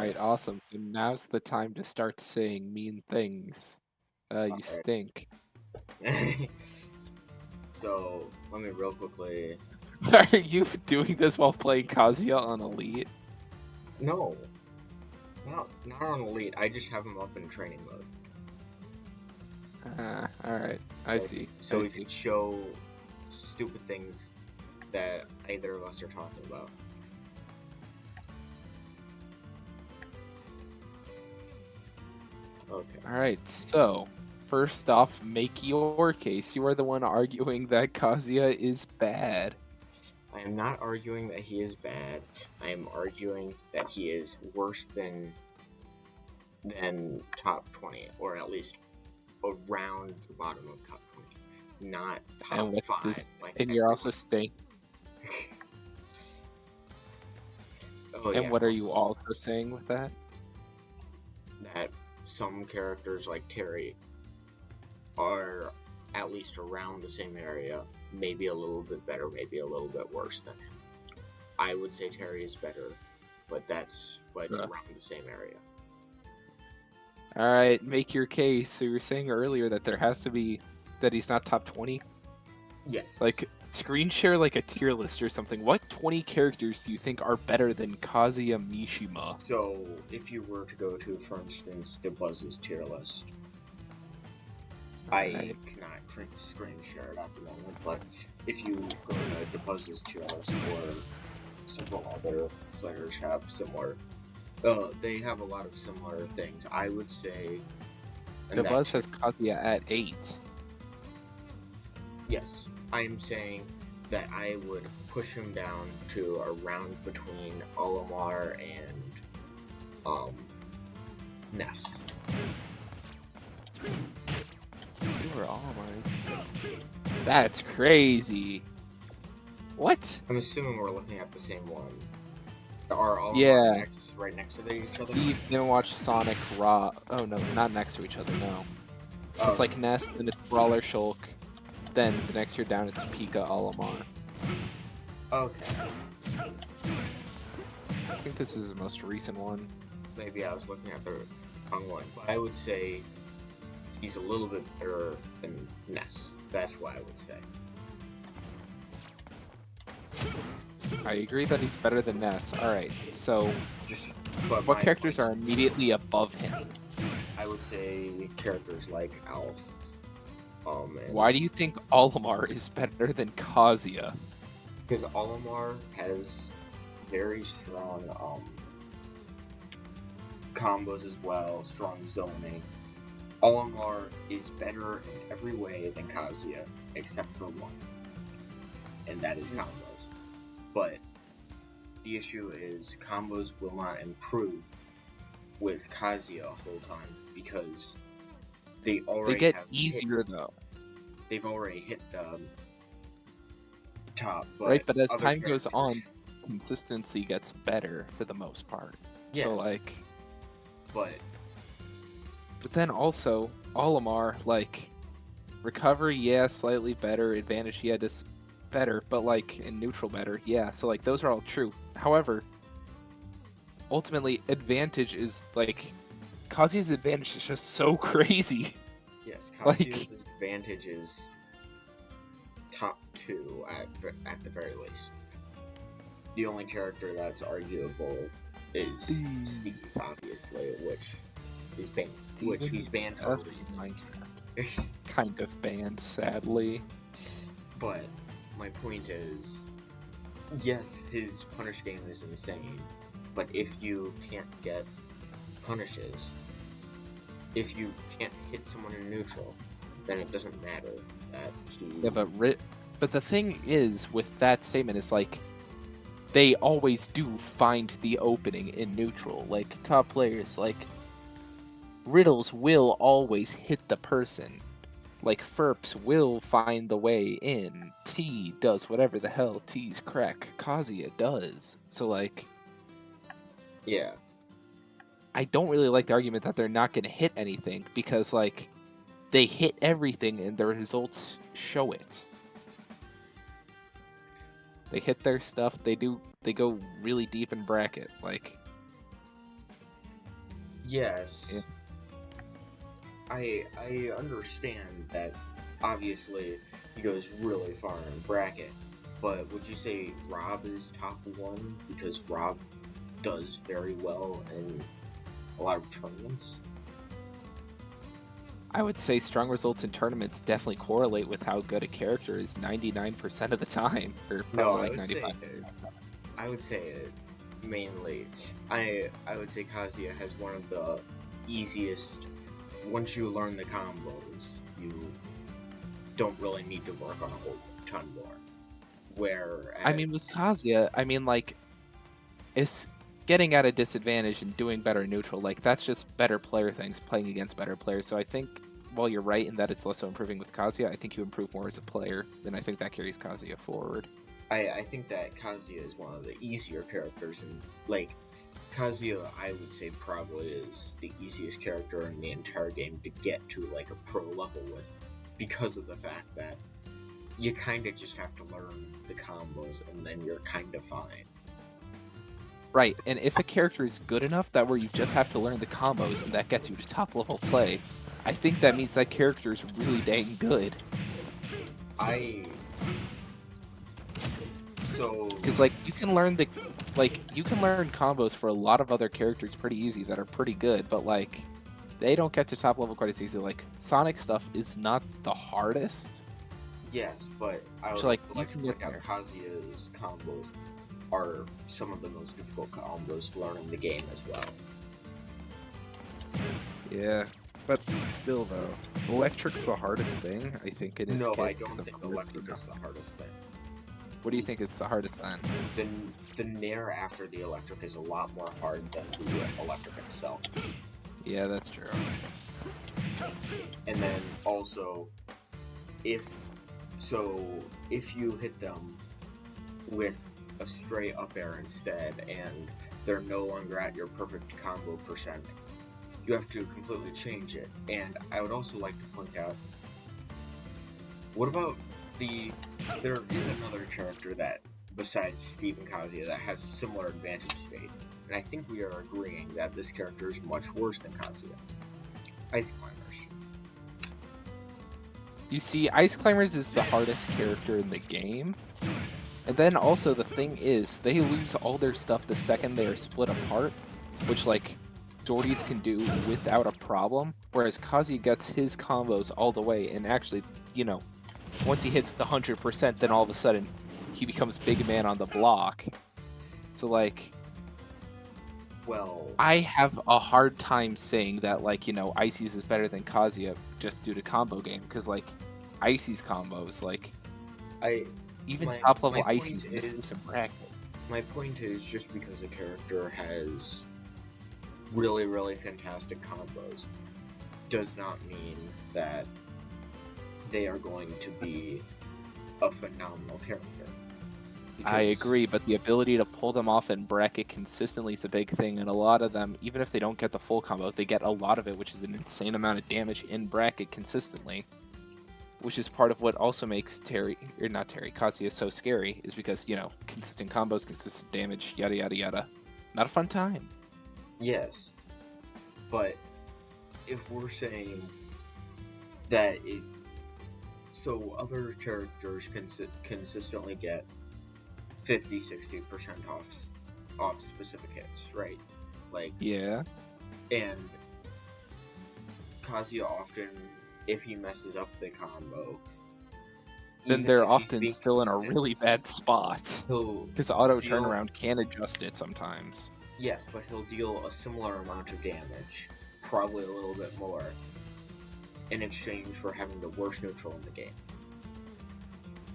Alright, awesome. So now's the time to start saying mean things. You Alright. stink. So, let me real quickly. Are you doing this while playing Kazuya on Elite? No, not on Elite. I just have him up in training mode. Alright. I see. So we can show stupid things that either of us are talking about. Okay. Alright, so first off, make your case. You are the one arguing that Kazuya is bad. I am not arguing that he is bad. I am arguing that he is worse than top 20, or at least around the bottom of top 20, not top And with 5. this, Like and you're also saying, oh, and yeah, what are you also saying with that? That some characters like Terry are at least around the same area, maybe a little bit better, maybe a little bit worse than him. I would say Terry is better, but it's around the same area. Alright, make your case. So you were saying earlier that there has to be, that he's not top 20? Yes. Like, screen share like a tier list or something. What 20 characters do you think are better than Kazuya Mishima? So, if you were to go to, for instance, the Buzz's tier list, I cannot screen share it at the moment, but if you go to the Buzz's tier list, or several other players have similar, they have a lot of similar things. I would say The Buzz has Kazuya at 8. Yes, I'm saying that I would push him down to around between Olimar and Ness. That's crazy. What? I'm assuming we're looking at the same one. Are Olimar right next to each other? You didn't watch Sonic Raw. Oh no, not next to each other, no. It's like Ness, then it's Brawler Shulk, then the next year down it's Pika Olimar. Okay. I think this is the most recent one. Maybe I was looking at the wrong one, but I would say he's a little bit better than Ness. That's what I would say. I agree that he's better than Ness. Alright, so what characters are immediately above him? I would say characters like Alf. Why do you think Olimar is better than Kazuya? Because Olimar has very strong combos as well, strong zoning. Olimar is better in every way than Kazuya, except for one, and that is combos. But the issue is combos will not improve with Kazuya a whole time because they get easier though. They've already hit the top, but as time goes on, consistency gets better for the most part. Yes. So like, but then also Olimar, like, recovery, yeah, slightly better. Advantage, yeah, just better, but like in neutral better, yeah. So like those are all true. However, ultimately, advantage is like Kazuya's advantage is just so crazy. Yes, Kazuya's advantage is top 2 at the very least. The only character that's arguable is Steve, obviously, which is banned. Which he's banned for a reason. Kind of banned, sadly. But my point is, yes, his punish game is insane, but if you can't get punishes, if you can't hit someone in neutral, then it doesn't matter that he... Yeah, but the thing is, with that statement, is like, they always do find the opening in neutral. Like, top players, like, Riddles will always hit the person. Like, Ferps will find the way in. T does whatever the hell T's crack. Kazuya does. So, like... Yeah. I don't really like the argument that they're not going to hit anything, because, like, they hit everything and the results show it. They hit their stuff, they go really deep in bracket, like... Yes, Yeah. I understand that obviously he goes really far in bracket, but would you say Rob is top one because Rob does very well in a lot of tournaments? I would say strong results in tournaments definitely correlate with how good a character is 99% of the time, or No, probably like 95. I would say mainly I would say Kazuya has one of the easiest. Once you learn the combos, you don't really need to work on a whole ton more. I mean, with Whereas, Kazuya, I mean, like, it's getting at a disadvantage and doing better neutral. Like, that's just better player things, playing against better players. So I think, while you're right in that it's less so improving with Kazuya, I think you improve more as a player, and I think that carries Kazuya forward. I think that Kazuya is one of the easier characters, and like Kazuya, I would say probably is the easiest character in the entire game to get to like a pro level with, because of the fact that you kind of just have to learn the combos, and then you're kind of fine. Right, and if a character is good enough that where you just have to learn the combos and that gets you to top level play, I think that means that character is really dang good. I so Because like you can learn combos for a lot of other characters pretty easy that are pretty good, but like they don't get to top level quite as easy. Like Sonic stuff is not the hardest. yes, but I would So like also you like to can point get out there. Kazuya's combos are some of the most difficult combos to learn in the game as well. Yeah, but still though, electric's the hardest thing I think in his No, I kit because don't of think how electric risky. is the hardest thing. What do you think is the hardest then? The the nair after the electric is a lot more hard than the electric itself. Yeah, that's true. And then also, if if you hit them with a straight up air instead, and they're no longer at your perfect combo percent, you have to completely change it. And I would also like to point out, what about there is another character that, besides Steve and Kazuya, that has a similar advantage state, and I think we are agreeing that this character is much worse than Kazuya. Ice Climbers. You see, Ice Climbers is the hardest character in the game. And then also the thing is, they lose all their stuff the second they are split apart, which like Jordy's can do without a problem, whereas Kazi gets his combos all the way, and actually, you know, once he hits the 100%, then all of a sudden he becomes big man on the block. So like, Well, I have a hard time saying that like, you know, Icy's is better than Kazuya just due to combo game, because like Icy's combos, like I even my top my level point Icy's is miss some bracket. my point is just because a character has really fantastic combos does not mean that they are going to be a phenomenal character. I Because agree, but the ability to pull them off in bracket consistently is a big thing, and a lot of them, even if they don't get the full combo, they get a lot of it, which is an insane amount of damage in bracket consistently. Which is part of what also makes Kazuya so scary, is because, you know, consistent combos, consistent damage, yada yada yada. Not a fun time. yes, but if we're saying that so other characters consistently get 50-60% off specific hits, right? Like, Yeah. and Kazuya often, if he messes up the combo, Then even they're if he's often being still in a consistent, really bad spot. he'll Because auto deal turnaround can adjust it sometimes. yes, but he'll deal a similar amount of damage, probably a little bit more, in exchange for having the worst neutral in the game.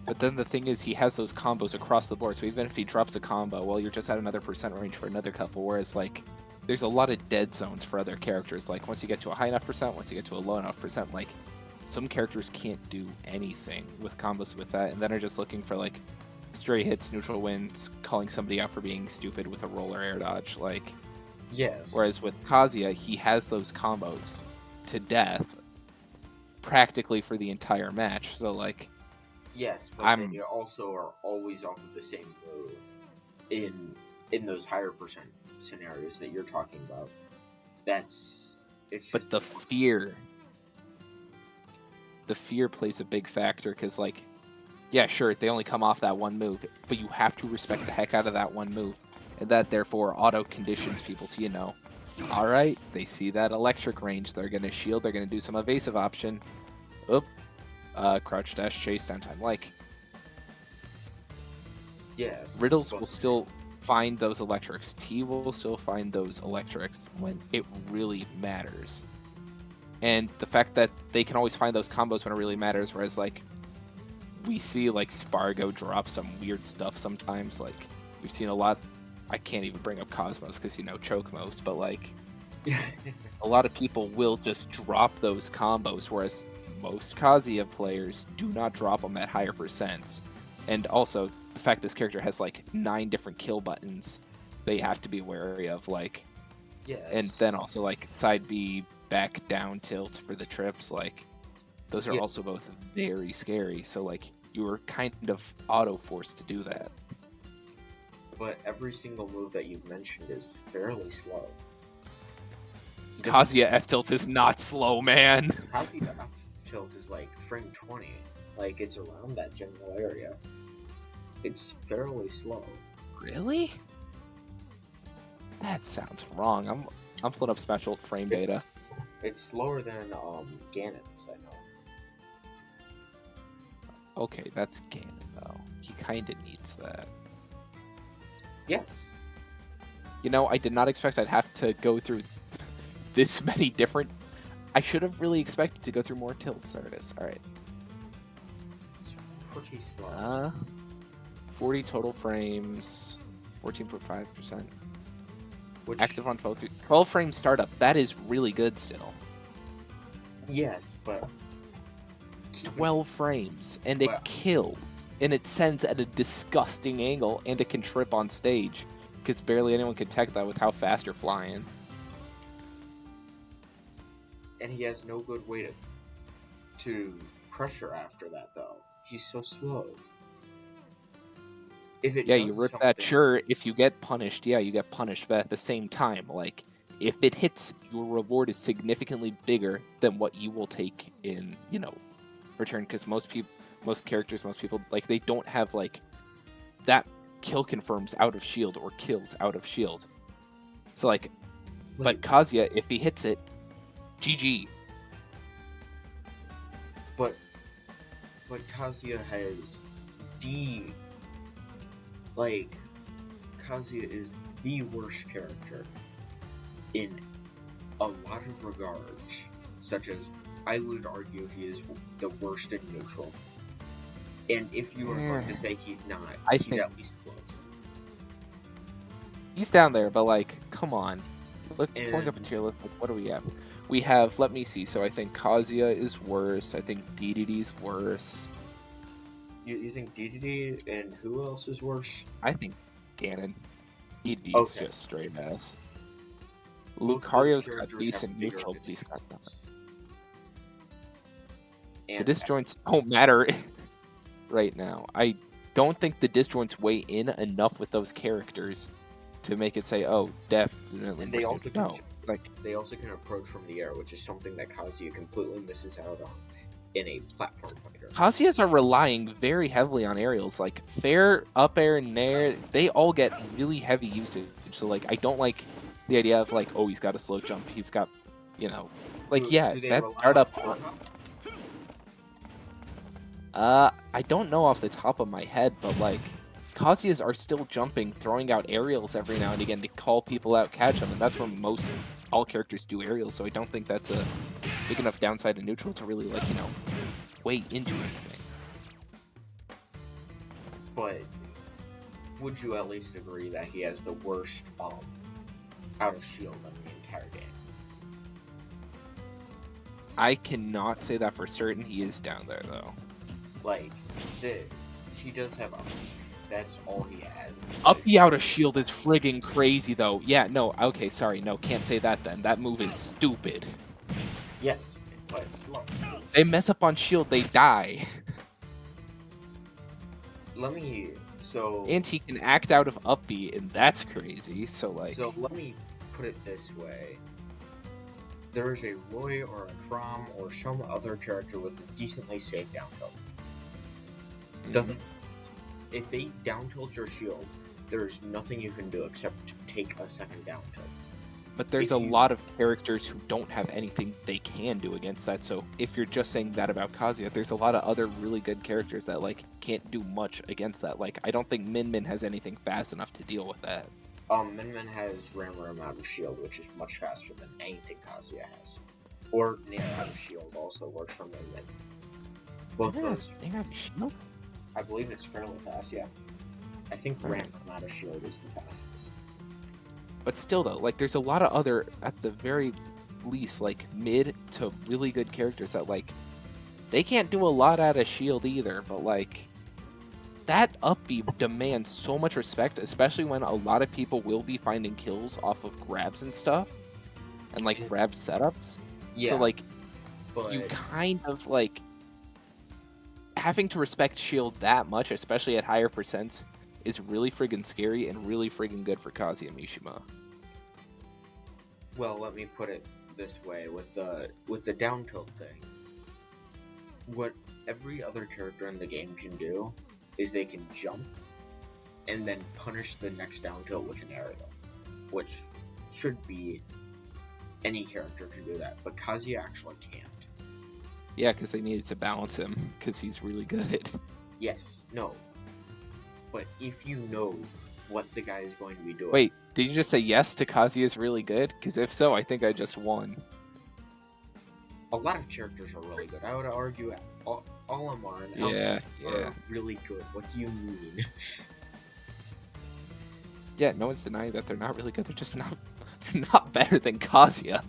But then the thing is, he has those combos across the board, so even if he drops a combo, well, you're just at another percent range for another couple, whereas, like, there's a lot of dead zones for other characters. Like, once you get to a high enough percent, once you get to a low enough percent, like, some characters can't do anything with combos with that, and then are just looking for, like, stray hits, neutral wins, calling somebody out for being stupid with a roller air dodge, like... Yes. Whereas with Kazuya, he has those combos to death practically for the entire match, so, like... Yes, but I'm they also are always off of the same move in those higher percent scenarios that you're talking about. it's But just the fear plays a big factor because, like, yeah, sure, they only come off that one move, but you have to respect the heck out of that one move. And that, therefore, auto-conditions people to, all right, they see that electric range, they're going to shield, they're going to do some evasive option. Oop. Crouch, dash, chase, downtime. Like, yes. Riddles but- will still find those electrics. T will still find those electrics when it really matters. And the fact that they can always find those combos when it really matters, whereas, like, we see, like, Spargo drop some weird stuff sometimes. Like, we've seen a lot. I can't even bring up Cosmos because, choke most, but, like, a lot of people will just drop those combos, whereas most Kazuya players do not drop them at higher percents. And also, the fact this character has, like, 9 different kill buttons, they have to be wary of, like, yes. and then also, like, side B, back down tilt for the trips, like, those are Yeah. also both very scary. So, like, you were kind of auto-forced to do that. But every single move that you've mentioned is fairly slow. Kazuya F-tilt is not slow, man. Kazuya tilt is like frame 20. Like, it's around that general area. It's fairly slow. Really? That sounds wrong. I'm pulling up special frame data. It's slower than Ganon's, I know. Okay, that's Ganon, though. He kind of needs that. Yes. I did not expect I'd have to go through this many different... I should have really expected to go through more tilts. There it is. All right. It's pretty slow. 40 total frames, 14.5%. Which, Active on 12 frame startup. That is really good still. yes, but 12 frames, and it Well- kills, and it sends at a disgusting angle, and it can trip on stage, because barely anyone can tech that with how fast you're flying. and he has no good way to pressure after that, though. He's so slow. If it Yeah, does you rip that, something- sure, if you get punished, yeah, you get punished, but at the same time, like, if it hits, your reward is significantly bigger than what you will take in, return, because most characters, most people, like, they don't have, like, that kill confirms out of shield or kills out of shield. So, like, but Kazuya, if he hits it, GG. But Kazuya has Kazuya is the worst character in a lot of regards, such as I would argue he is the worst in neutral. And if you are going to say he's not, he's think- at least close. He's down there, but, like, come on. Look, pulling up a And- tier list, like, what do we have? We have, let me see, so I think Kazuya is worse, I think DDD's worse, You think DDD and who else is worse? I think Ganon. DDD's Okay. just straight ass. Both those Lucario's got characters have decent bigger neutral, but he's got nothing. disjoints. The And disjoints don't matter right now. I don't think the disjoints weigh in enough with those characters to make it say, oh, definitely. And they worse also than- no, can- like, they also can approach from the air, which is something that Kazuya completely misses out on in a platform fighter. Kazuyas are relying very heavily on aerials. Like, fair, up air, and nair, they all get really heavy usage. So, like, I don't like the idea of, like, oh, he's got a slow jump. He's got, like, Do- yeah, do they that rely on startup. short hop? I don't know off the top of my head, but, like, Kazuyas are still jumping, throwing out aerials every now and again to call people out, catch them, and that's where all characters do aerials, so I don't think that's a big enough downside to neutral to really, like, weigh into anything. But would you at least agree that he has the worst out of shield in the entire game? I cannot say that for certain. He is down there, though. Like, he does have up. That's all he has. Up the out of shield is friggin' crazy, though. Yeah, no, okay, sorry, no, can't say that then. That move is stupid. Yes, but it's slow. They mess up on shield, they die. And he can act out of up B, and that's crazy, so, like... So let me put it this way. there is a Roy or a Crom or some other character with a decently safe down tilt. Doesn't if they down tilt your shield, there's nothing you can do except to take a second down tilt. But there's a lot of characters who don't have anything they can do against that. So if you're just saying that about Kazuya, there's a lot of other really good characters that like can't do much against that. Like I don't think Min Min has anything fast enough to deal with that. Min Min has Ram Ram out of shield, which is much faster than anything Kazuya has. Or Nair out of shield also works for Min Min. Both those, Nair out of shield? I believe it's fairly fast, yeah. I think Ram Ram out of shield is the fastest. But still, though, like, there's a lot of other, at the very least, like, mid to really good characters that, like, they can't do a lot out of shield either, but, like, that up B demands so much respect, especially when a lot of people will be finding kills off of grabs and stuff, and, like, grab setups. Yeah. So, like, but you kind of, like, having to respect shield that much, especially at higher percents, is really friggin' scary and really friggin' good for Kazuya Mishima. Well, let me put it this way, with the down tilt thing, what every other character in the game can do is they can jump and then punish the next down tilt with an aerial, which should be any character can do that, but Kazuya actually can't. Yeah, because they needed to balance him, because he's really good. Yes, no. But if you know what the guy is going to be doing... Wait, did you just say yes to Kazuya's really good? Because if so, I think I just won. A lot of characters are really good. I would argue Olimar and yeah. are really good. What do you mean? Yeah, no one's denying that they're not really good. They're just not... They're not better than Kazuya.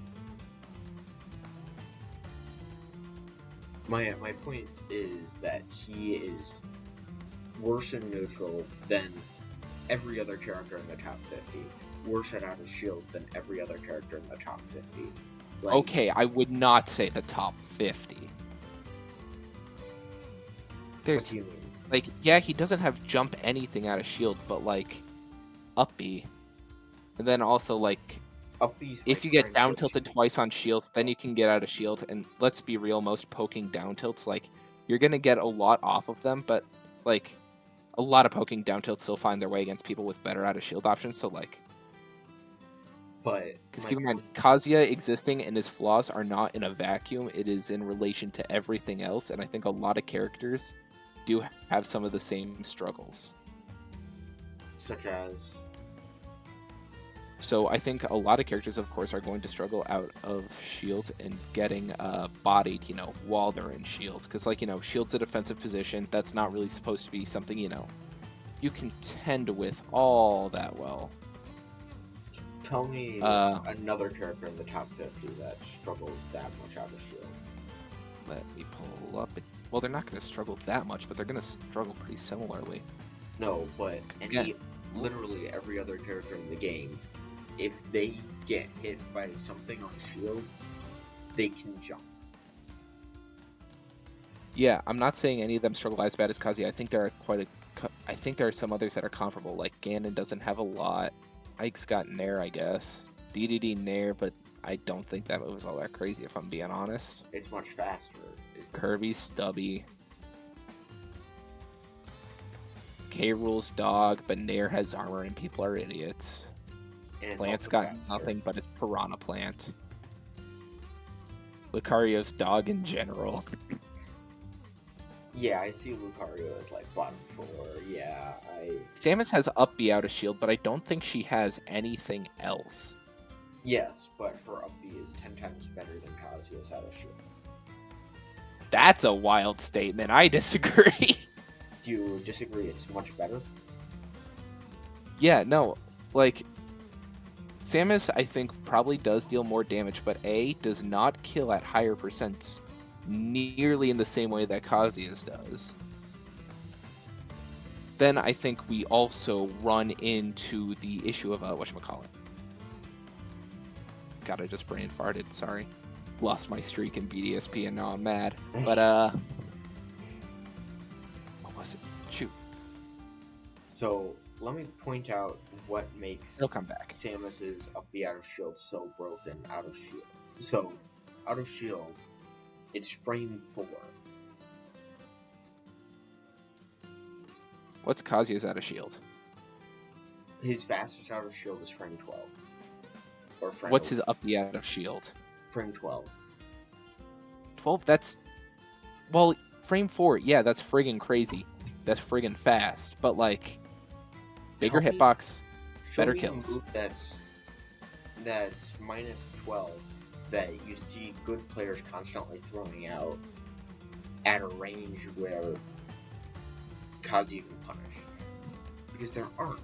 My point is that he is worse in neutral than every other character in the top 50. Worse at out of shield than every other character in the top 50. Like, Okay, I would not say the top 50. what There's, do you mean? like, yeah, he doesn't have jump anything out of shield, but, like, up B. And then also, like, Up B's if like you get strength down of tilted two. twice on shield, then you can get out of shield. And let's be real, most poking down tilts, like, you're going to get a lot off of them, but, like, a lot of poking down tilts still find their way against people with better out of shield options. So, like, But because my keep in mind, point- Kazuya existing and his flaws are not in a vacuum. It is in relation to everything else. And I think a lot of characters do have some of the same struggles. such as So I think a lot of characters, of course, are going to struggle out of shield and getting bodied, you know, while they're in shields. Because, like, you know, shield's a defensive position. That's not really supposed to be something, you know, you contend with all that well. tell me another character in the top 50 that struggles that much out of shield. Let me pull up. Well, they're not going to struggle that much, but they're going to struggle pretty similarly. No, but Again, literally every other character in the game, if they get hit by something on shield, they can jump. Yeah, I'm not saying any of them struggle as bad as Kazuya. I think there are I think there are some others that are comparable. Like Ganon doesn't have a lot. Ike's got Nair, I guess. DDD Nair, but I don't think that move is all that crazy, if I'm being honest. It's much faster. Kirby's stubby. K rules dog, but Nair has armor and people are idiots. And it's Plant's also got faster. nothing, but it's Piranha Plant. Lucario's dog in general. Yeah, I see Lucario as like bottom 4. Yeah, Samus has up B out of shield, but I don't think she has anything else. Yes, but her up B is 10 times better than Kazuya's out of shield. That's a wild statement. I disagree. Do you disagree it's much better? Yeah, no. Like, Samus, I think, probably does deal more damage, but A, does not kill at higher percents nearly in the same way that Kazuya's does. Then I think we also run into the issue of, whatchamacallit. God, I just brain farted, sorry. Lost my streak in BDSP and now I'm mad. But, what was it? Shoot. So, let me point out what makes It'll come back. Samus's up B out of shield so broken out of shield. So, out of shield, it's frame 4. What's Kazuya's out of shield? His fastest out of shield is frame 12. Or frame What's his uppy out of shield? frame 12. 12, that's... Well, frame 4, yeah, that's friggin' crazy. That's friggin' fast. But, like, bigger Show me- hitbox, Show better me a kills. move that's minus 12 that you see good players constantly throwing out at a range where Kazuya can punish. Because there aren't.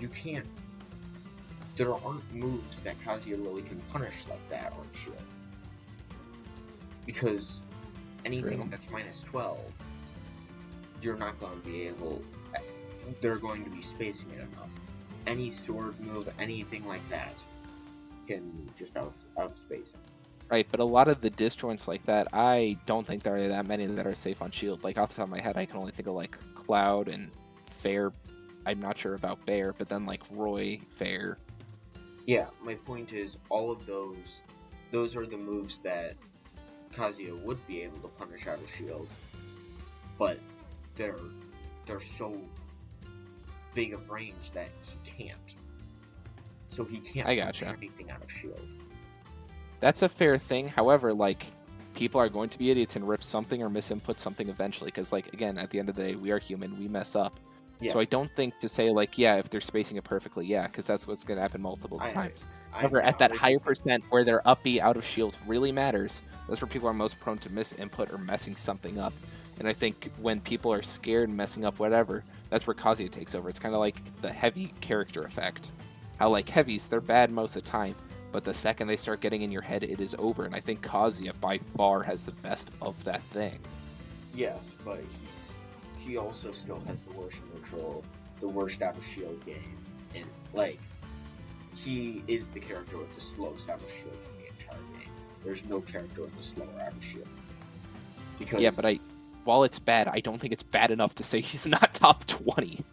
You can't. There aren't moves that Kazuya really can punish like that on shield. Because anything True. that's minus 12, you're not going to be able. They're going to be spacing it enough. Any sword move, anything like that, can just outspace it. Right, but a lot of the disjoints like that, I don't think there are that many that are safe on shield. Like, off the top of my head, I can only think of, like, Cloud and Fair. I'm not sure about Bear, but then, like, Roy, Fair. Yeah, my point is, all of those are the moves that Kazuya would be able to punish out of shield, but they're so big of range that he can't. So he can't I punish gotcha. anything out of shield. That's a fair thing. However, like, people are going to be idiots and rip something or misinput something eventually. Because, like, again, at the end of the day, we are human. We mess up. Yes, So I don't think to say, like, yeah, if they're spacing it perfectly, yeah, because that's what's going to happen multiple times. However, at that higher percent where their uppy out of shield really matters, that's where people are most prone to misinput or messing something up. And I think when people are scared and messing up whatever, that's where Kazuya takes over. It's kind of like the heavy character effect. How, like, heavies, they're bad most of the time, but the second they start getting in your head, it is over. And I think Kazuya by far has the best of that thing. Yes, but he also still has the worst neutral, the worst out of shield game, and like he is the character with the slowest out of shield in the entire game. There's no character with a slower out of shield. Because Yeah, but while it's bad, I don't think it's bad enough to say he's not top 20.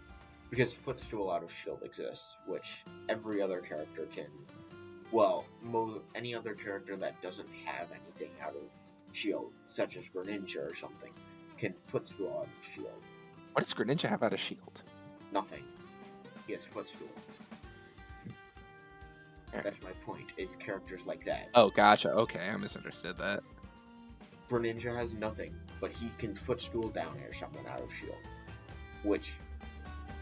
because footstool out of shield exists, which every other character can. Well, any other character that doesn't have anything out of shield, such as Greninja or something, can footstool out of shield. What does Greninja have out of shield? Nothing. He has footstool. Alright. That's my point. Is characters like that. Oh, gotcha. Okay, I misunderstood that. Greninja has nothing, but he can footstool down air someone out of shield. Which,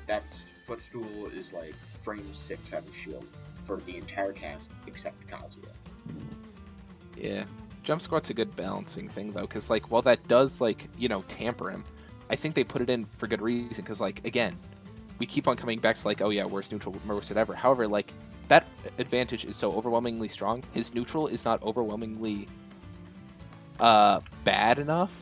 that's footstool is like frame 6 out of shield for the entire cast except Kazuya. Yeah. Jump squat's a good balancing thing, though, because, like, while that does, like, you know, tamper him, I think they put it in for good reason, because, like, again, we keep on coming back to, like, oh, yeah, worst neutral, worst whatever. However, like, that advantage is so overwhelmingly strong. His neutral is not overwhelmingly bad enough,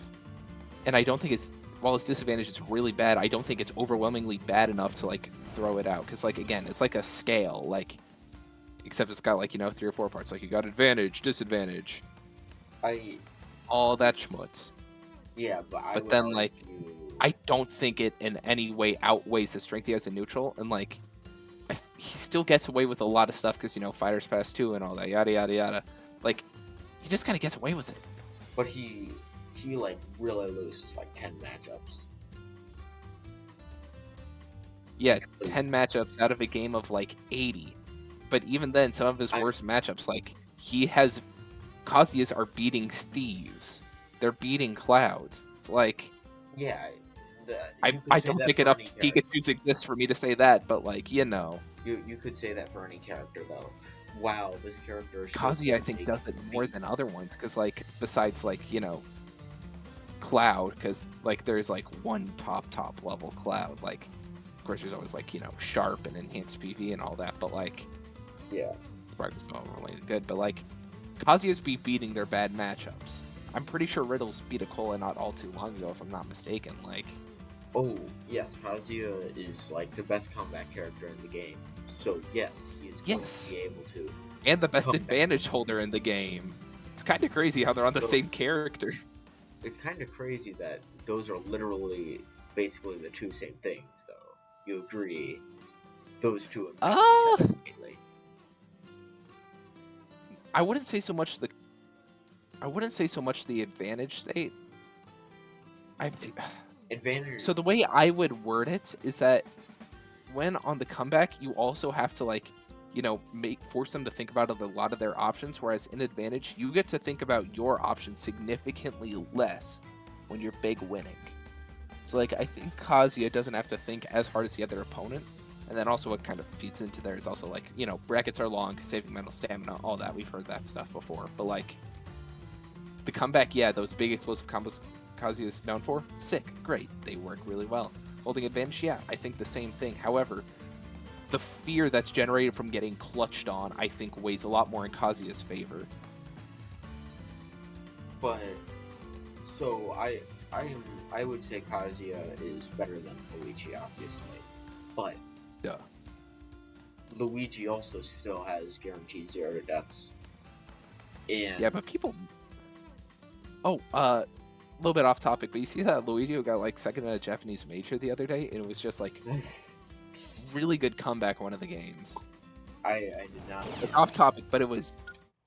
and I don't think it's, while his disadvantage is really bad, I don't think it's overwhelmingly bad enough to, like, throw it out, because, like, again, it's like a scale, like, except it's got, like, you know, 3 or 4 parts, like, you got advantage, disadvantage, all that schmutz. Yeah, but But then, like, I don't think it in any way outweighs the strength he has in neutral, and, like, he still gets away with a lot of stuff because, you know, Fighters Pass 2 and all that, yada, yada, yada. Like, he just kind of gets away with it. But he like really loses like 10 matchups. Yeah, 10 matchups out of a game of, like, 80. But even then, some of his worst matchups, like, he has... Kazuyas are beating Steves. They're beating Clouds. It's like... Yeah, I don't think enough Pikachus exist for me to say that, but, like, you know. You could say that for any character, though. Wow, this character is Kazuya, I think, does it more than other ones, because, like, besides, like, you know, Cloud, because, like, there's, like, one top level Cloud. Like, of course, there's always, like, you know, Sharp and Enhanced PV and all that, but, like... Yeah. Spark's not really good, but, like, Kazuya's be beating their bad matchups. I'm pretty sure Riddles beat Akola not all too long ago, if I'm not mistaken. Like, oh yes, Kazuya is like the best combat character in the game. So yes, he is going to be able to. And the best advantage holder in the game. It's kind of crazy how they're on the same character. It's kind of crazy that those are literally basically the two same things, though. You agree? Those two. I wouldn't say so much the advantage state. Advantage. So the way I would word it is that when on the comeback, you also have to force them to think about a lot of their options. Whereas in advantage, you get to think about your options significantly less when you're big winning. So I think Kazuya doesn't have to think as hard as the other opponent. And then also what kind of feeds into there is also brackets are long, saving mental stamina, all that. We've heard that stuff before. But the comeback, yeah, those big explosive combos Kazuya is known for, sick, great. They work really well. Holding advantage, yeah, I think the same thing. However, the fear that's generated from getting clutched on, I think, weighs a lot more in Kazuya's favor. But so I would say Kazuya is better than Luigi, obviously. But yeah, Luigi also still has guaranteed 0 to deaths. And yeah, but people. Oh, a little bit off topic, but you see that Luigi got second in a Japanese major the other day, and it was just really good comeback one of the games. I did not. Off topic, but it was,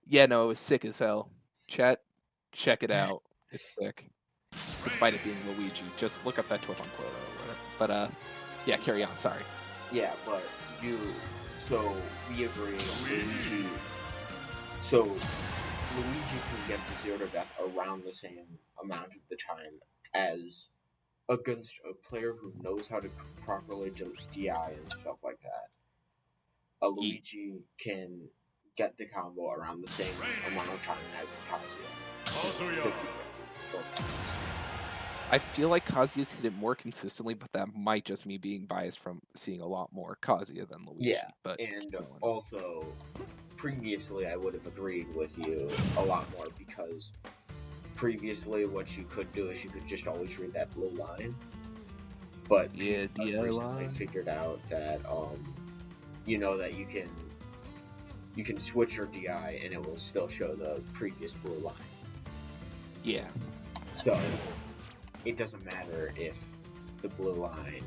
it was sick as hell. Chat, check it out. It's sick. Despite it being Luigi, just look up that Twip on Quoto or whatever. But yeah, carry on. Sorry. Yeah, but so we agree. Luigi. So Luigi can get the 0 to death around the same amount of the time as against a player who knows how to properly DI and stuff like that. A Luigi can get the combo around the same amount of time as Kazuya. I feel like Kazuya's hit it more consistently, but that might just me being biased from seeing a lot more Kazuya than Luigi. Yeah, but and also, previously I would have agreed with you a lot more because previously what you could do is you could just always read that blue line. But yeah, recently I figured out that that you can switch your DI and it will still show the previous blue line. Yeah. So it doesn't matter if the blue line.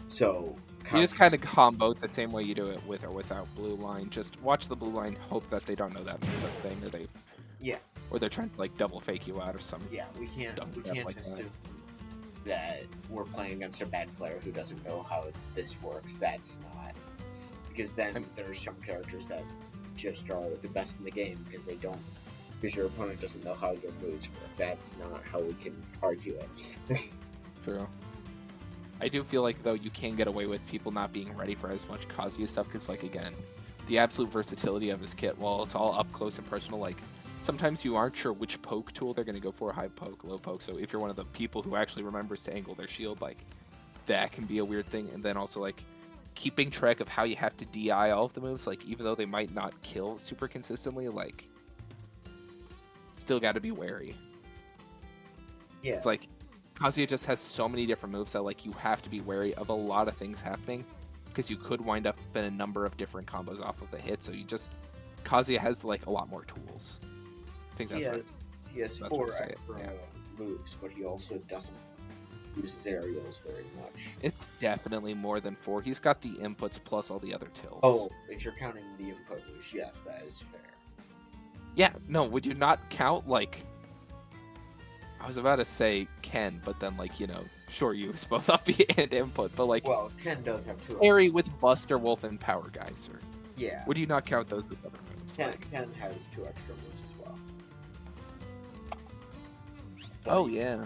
So you just kind of combo it the same way you do it with or without blue line. Just watch the blue line, hope that they don't know that mix-up thing, or they're trying to double fake you out or something. Yeah, we can't assume that we're playing against a bad player who doesn't know how this works. That's not, because then there's some characters that just are the best in the game because your opponent doesn't know how your moves work. That's not how we can argue it. True. I do feel like, though, you can get away with people not being ready for as much Kazuya stuff, because, again, the absolute versatility of his kit, while it's all up close and personal, sometimes you aren't sure which poke tool they're going to go for, high poke, low poke, so if you're one of the people who actually remembers to angle their shield, that can be a weird thing, and then also, keeping track of how you have to DI all of the moves, even though they might not kill super consistently, still got to be wary. Yeah. It's Kazuya just has so many different moves that you have to be wary of a lot of things happening because you could wind up in a number of different combos off of the hit. So Kazuya has a lot more tools. I think that's he has 4 extra moves, but he also doesn't use his aerials very much. It's definitely more than 4. He's got the inputs plus all the other tilts. Oh, if you're counting the input moves, yes, that is fair. Yeah, no, would you not count I was about to say Ken, but then sure, you use both up and input, but well, Ken does have 2. Harry with Buster Wolf and Power Geyser. Yeah. Would you not count those as other moves? Ken has 2 extra moves as well. Oh yeah.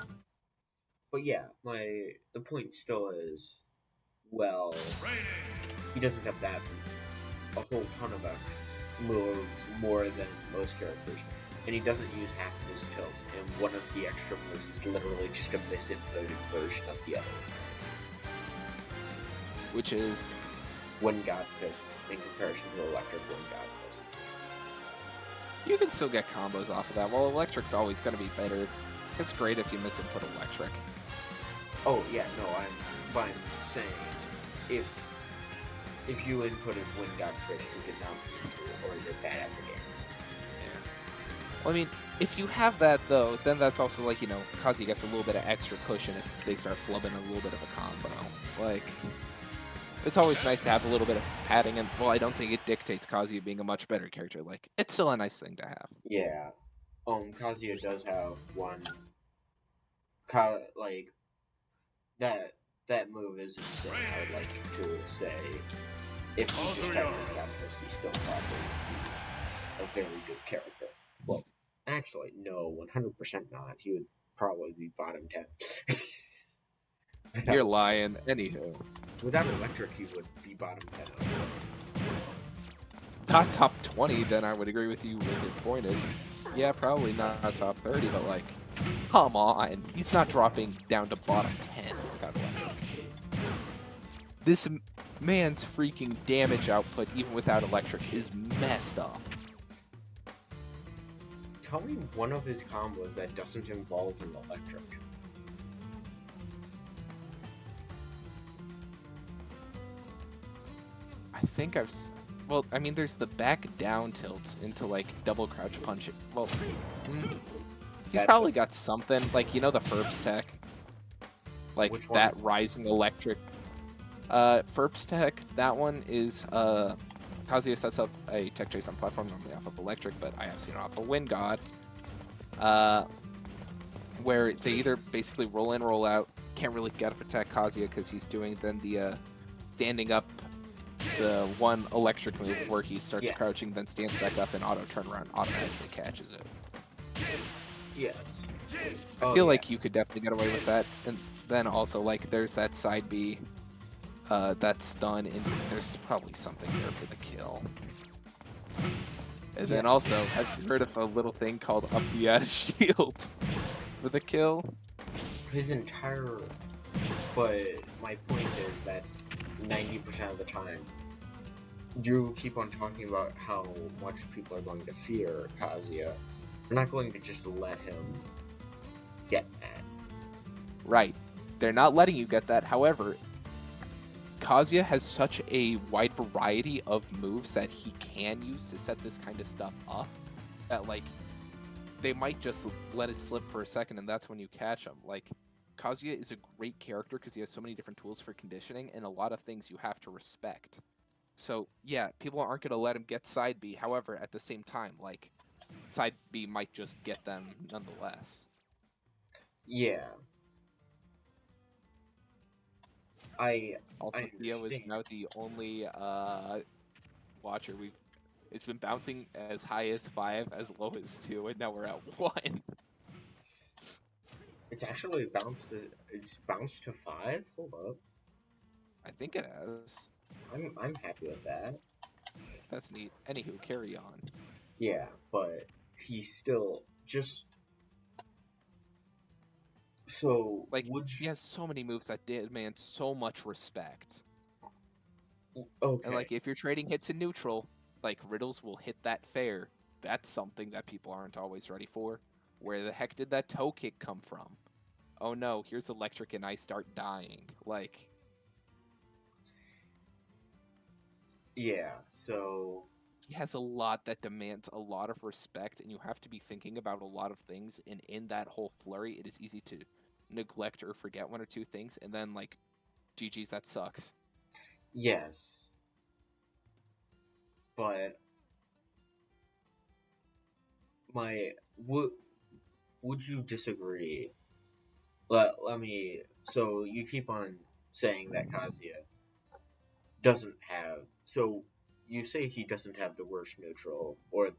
But yeah, the point still is, well, he doesn't have a whole ton of moves more than most characters. And he doesn't use half of his tilts, and one of the extra moves is literally just a misinputted version of the other. Which is? Wind God Fist in comparison to Electric Wind God Fist. You can still get combos off of that. Well, Electric's always going to be better. It's great if you misinput Electric. Oh, yeah, no, I'm saying, if you inputted Wind God Fist, you get down or you're bad at the game. Well, I mean, if you have that, though, then that's also, Kazuya gets a little bit of extra cushion if they start flubbing a little bit of a combo. It's always nice to have a little bit of padding, and well, I don't think it dictates Kazuya being a much better character. Like, it's still a nice thing to have. Yeah. Kazuya does have one. Like that. That move is insane. I would like to say, if he just had one Catfish, he's still probably a very good character. Well, actually, no, 100% not. He would probably be bottom 10. You're lying. Anywho, Without electric, he would be bottom 10. not top 20, then I would agree with you with your point is, yeah, probably not top 30, but like, come on. He's not dropping down to bottom 10 without electric. This man's freaking damage output, even without electric, is messed up. Tell me one of his combos that doesn't involve an electric. I think well, I mean, there's the back down tilt into like double crouch punch. Well, he's probably got something like the Ferps tech, like Which one that is- rising electric. Ferps tech. That one is Kazuya sets up a tech chase on platform normally off of electric, but I have seen it off of Wind God. Where they either basically roll in, roll out, can't really get up attack Kazuya because he's doing then the standing up, the one electric move where he starts crouching, then stands back up and auto turnaround automatically catches it. Yes. I feel like you could definitely get away with that, and then also like there's that side B, that stun, and there's probably something there for the kill. And then also, have you heard of a little thing called up the shield for the kill? His entire... But my point is that's 90% of the time. You keep on talking about how much people are going to fear Kazuya. They're not going to just let him get that. Right. They're not letting you get that. However, Kazuya has such a wide variety of moves that he can use to set this kind of stuff up that, like, they might just let it slip for a second and that's when you catch him. Like, Kazuya is a great character because he has so many different tools for conditioning and a lot of things you have to respect. So, yeah, people aren't going to let him get side B. However, at the same time, like, side B might just get them nonetheless. Yeah. Also, Theo is now the only watcher it's been bouncing as high as 5, as low as 2, and now we're at 1. It's actually bounced. It's bounced to 5. Hold up. I think it has. I'm happy with that. That's neat. Anywho, carry on. Yeah, but he's still just so like. He has so many moves that demand so much respect. Okay. And like, if you're trading hits in neutral, like Riddles will hit that fair. That's something that people aren't always ready for. Where the heck did that toe kick come from? Oh no, here's electric and I start dying. Like, yeah, so he has a lot that demands a lot of respect, and you have to be thinking about a lot of things, and in that whole flurry, it is easy to neglect or forget one or two things, and then, like, GG's, that sucks. Yes. But would you disagree? Let me. So you keep on saying that Kazuya doesn't have. So you say he doesn't have the worst neutral, but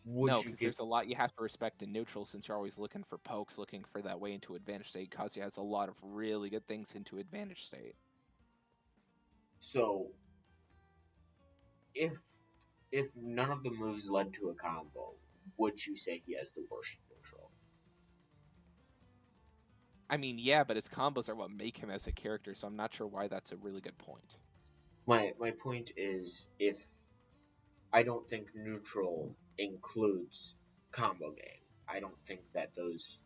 would No, you because give? there's a lot you have to respect in neutral, since you're always looking for pokes, looking for that way into advantage state. Kazuya has a lot of really good things into advantage state. So if none of the moves led to a combo, would you say he has the worst neutral? I mean, yeah, but his combos are what make him as a character, so I'm not sure why that's a really good point. My point is, if I don't think neutral includes combo game. I don't think that those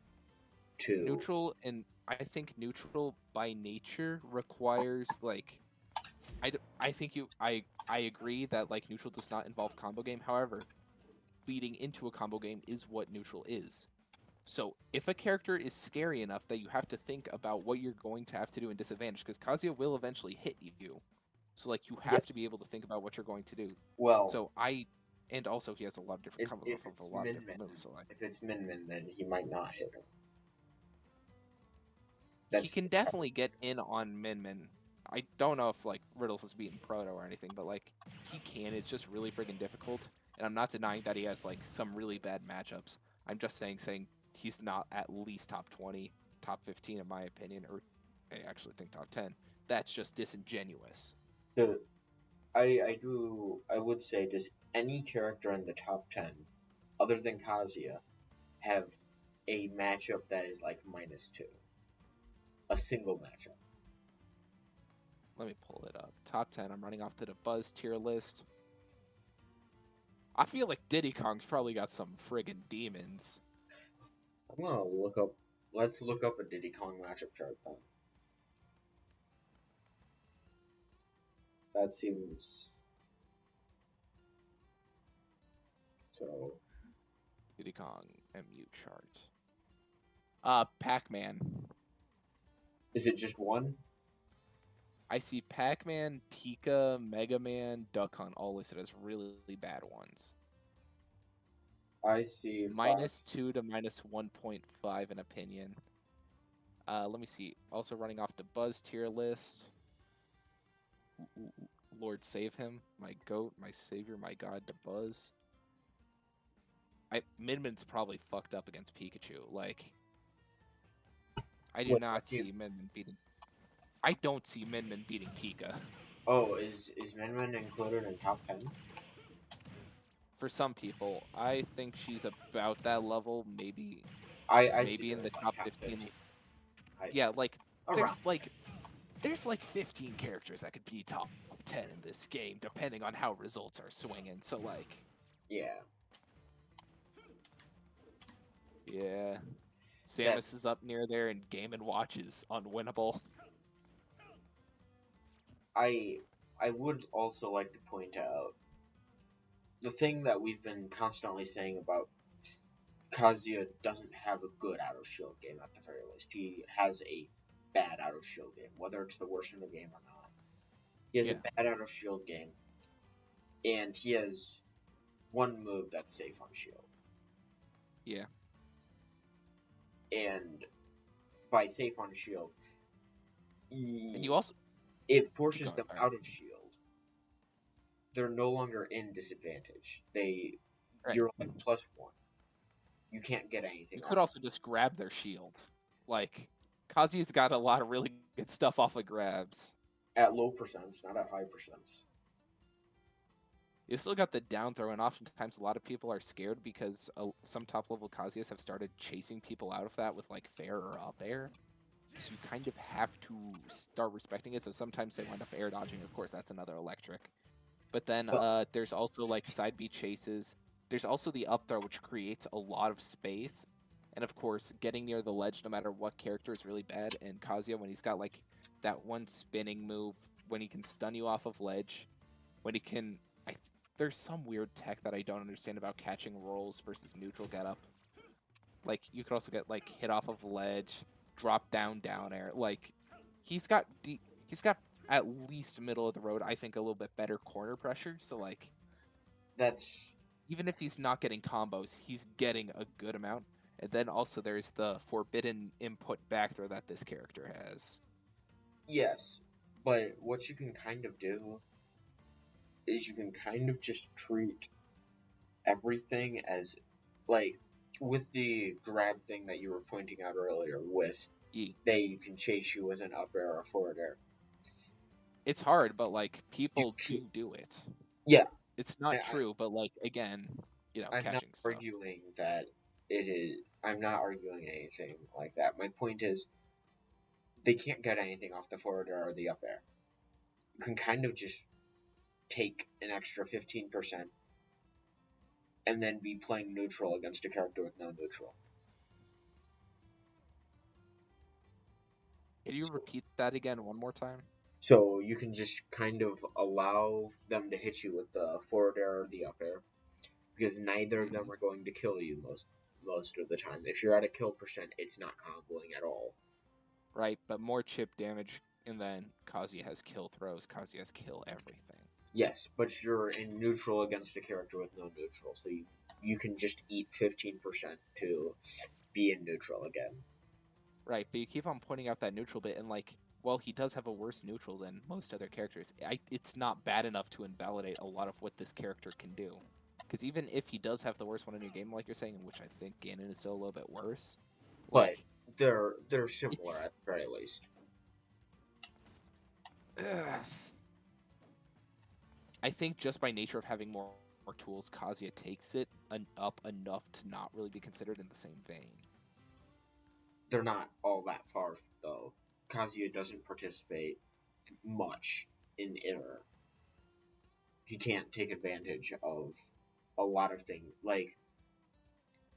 two Neutral, and I think neutral by nature requires, like, I think I agree that, like, neutral does not involve combo game. However, leading into a combo game is what neutral is. So if a character is scary enough that you have to think about what you're going to have to do in disadvantage, because Kazuya will eventually hit you. So like you have to Yes. be able to think about what you're going to do. Well, And also he has a lot of different combos if off of a it's lot of Min different Min, moves. So like if it's Min Min, then he might not hit her. he That's can the definitely get in on Min Min. I don't know if like Riddles has beaten Proto or anything, but like he can. It's just really friggin' difficult. And I'm not denying that he has like some really bad matchups. I'm just saying he's not at least top 20, top 15 in my opinion, or I actually think top 10. That's just disingenuous. the I would say, does any character in the top 10 other than Kazuya have a matchup that is like -2? A single matchup. Let me pull it up. Top 10. I'm running off to the Buzz tier list. I feel like Diddy Kong's probably got some friggin' demons. I'm gonna look up. Let's look up a Diddy Kong matchup chart then. That seems so. Diddy Kong MU chart. Pac-Man. Is it just one? I see Pac-Man, Pika, Mega Man, Duck Hunt all listed as really bad ones. I see Fox. -2 to -1.5 in opinion. Let me see. Also running off the Buzz tier list. Lord save him, my goat, my savior, my god, the Buzz. Min Min's probably fucked up against Pikachu. Like, I do not see Min Min beating. I don't see Min Min beating Pika. Oh, is Min Min included in top 10? For some people, I think she's about that level. Maybe I see maybe her in the as like top top 15. 15. Yeah, like Around. there's like 15 characters that could be top 10 in this game, depending on how results are swinging. So like, Yeah. yeah, That Samus is up near there, and Game and Watch is unwinnable. I would also like to point out the thing that we've been constantly saying about Kazuya doesn't have a good out of shield game at the very least. He has a bad out of shield game, whether it's the worst in the game or not. He has Yeah. a bad out of shield game, and he has one move that's safe on shield. Yeah. And by safe on shield, And you also it forces going, them sorry. out of shield. They're no longer in disadvantage. You're like +1. You can't get anything. You could also just grab their shield. Like, Kazuya's got a lot of really good stuff off of grabs. At low percents, not at high percents. You still got the down throw, and oftentimes a lot of people are scared because some top level Kazuyas have started chasing people out of that with like fair or up air. So you kind of have to start respecting it. So sometimes they wind up air dodging. Of course, that's another electric. But then there's also like side B chases. There's also the up throw, which creates a lot of space. And of course, getting near the ledge, no matter what character, is really bad. And Kazuya, when he's got like that one spinning move, when he can stun you off of ledge, when he can, there's some weird tech that I don't understand about catching rolls versus neutral getup. Like you could also get like hit off of ledge, drop down air. Like he's got at least middle of the road, I think, a little bit better corner pressure. So like That's even if he's not getting combos, he's getting a good amount. And then also there's the forbidden input back throw that this character has. yes, but what you can kind of do is you can kind of just treat everything as like with the grab thing that you were pointing out earlier with they can chase you with an up air or forward air. It's hard, but like people do it. Yeah. It's not true, but like again, I'm catching not stuff. arguing that it is. I'm not arguing anything like that. My point is, they can't get anything off the forward air or the up air. You can kind of just take an extra 15% and then be playing neutral against a character with no neutral. Can you repeat that again one more time? So you can just kind of allow them to hit you with the forward air or the up air, because neither of them are going to kill you most most of the time. If you're at a kill percent, it's not comboing at all. Right, but more chip damage, and then Kazuya has kill throws. Kazuya has kill everything. Yes, but you're in neutral against a character with no neutral, so you can just eat 15% to be in neutral again. Right, but you keep on pointing out that neutral bit, and like, well, he does have a worse neutral than most other characters. It's not bad enough to invalidate a lot of what this character can do. Because even if he does have the worst one in your game, like you're saying, which I think Ganon is still a little bit worse, But like, they're similar it's- at the very least. I think just by nature of having more tools, Kazuya takes it up enough to not really be considered in the same vein. They're not all that far, though. Kazuya doesn't participate much in error. He can't take advantage of a lot of things. Like,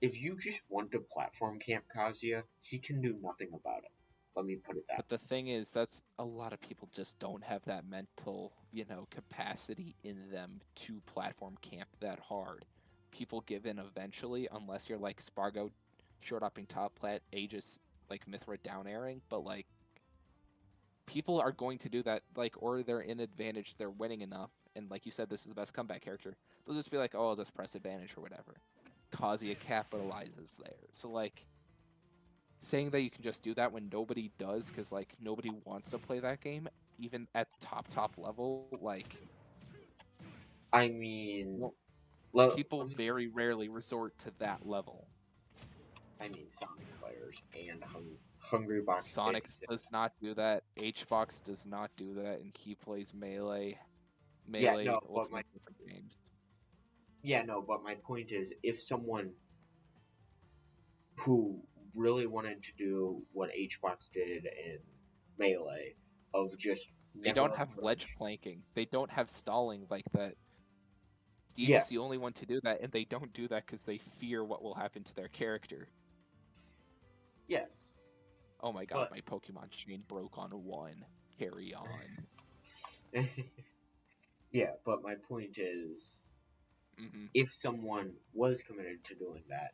if you just want to platform camp Kazuya, he can do nothing about it. Let me put it that way. But the thing is, that's a lot of people just don't have that mental, capacity in them to platform camp that hard. People give in eventually, unless you're like Spargo, short upping top plat, Aegis, like Mithra down airing. But like, people are going to do that, like, or they're in advantage, they're winning enough, and like you said, this is the best comeback character. They'll just be like, oh, I'll just press advantage or whatever. Kazuya capitalizes there. So like, saying that you can just do that when nobody does, because like nobody wants to play that game, even at top level, like I mean, people very rarely resort to that level. I mean, Sonic players and Hungry Box. Sonic does not do that. HBox does not do that, and he plays Melee. Yeah, no, Ultimate different games. Yeah, no, but my point is, if someone who really wanted to do what HBox did in Melee, of just They don't have ledge planking. They don't have stalling like that. Steve is the only one to do that, and they don't do that because they fear what will happen to their character. Yes. Oh my god, my Pokemon chain broke on 1. Carry on. Yeah, but my point is, if someone was committed to doing that,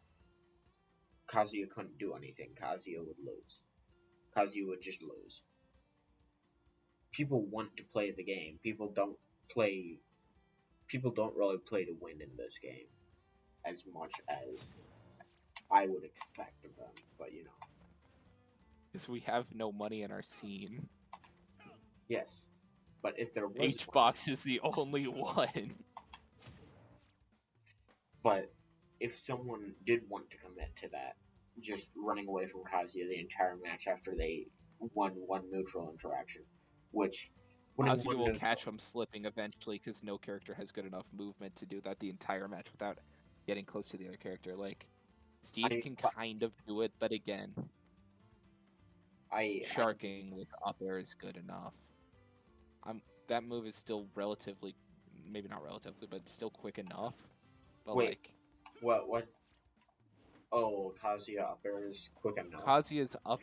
Kazuya couldn't do anything. Kazuya would lose. Kazuya would just lose. People want to play the game. People don't really play to win in this game as much as I would expect of them, but Because we have no money in our scene. Yes. But if there was HBox is the only one. But if someone did want to commit to that, just running away from Kazuya the entire match after they won one neutral interaction, which Kazuya will catch him slipping eventually because no character has good enough movement to do that the entire match without getting close to the other character. Like, Steve can kind of do it, but again, sharking with up air is good enough. That move is still relatively, maybe not relatively, but still quick enough. But wait, like, what? Oh, Kazuya up air is quick enough. Kazuya's up.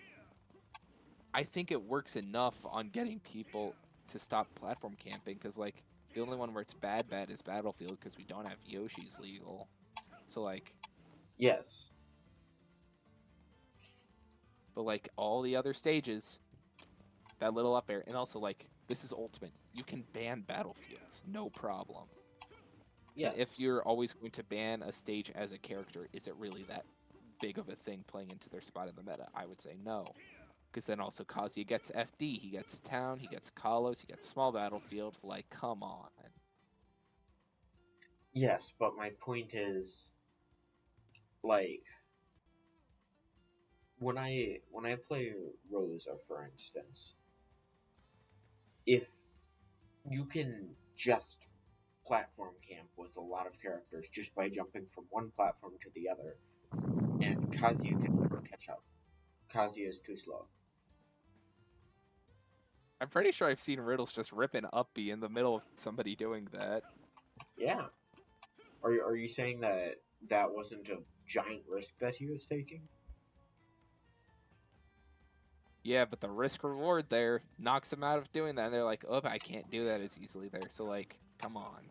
I think it works enough on getting people to stop platform camping, because like the only one where it's bad is Battlefield, because we don't have Yoshi's legal. So like, yes. But like all the other stages, that little up air, and also like this is Ultimate. You can ban Battlefields, no problem. Yes. And if you're always going to ban a stage as a character, is it really that big of a thing playing into their spot in the meta? I would say no. Because then also Kazuya gets FD, he gets Town, he gets Kalos, he gets Small Battlefield. Like, come on. Yes, but my point is, like, when I play Rosa, for instance, if you can just platform camp with a lot of characters just by jumping from one platform to the other, and Kazuya can never catch up. Kazuya is too slow. I'm pretty sure I've seen Riddles just ripping up B in the middle of somebody doing that. Yeah. Are you saying that wasn't a giant risk that he was taking? Yeah, but the risk reward there knocks him out of doing that. And they're like, oh, I can't do that as easily there. So, like, come on.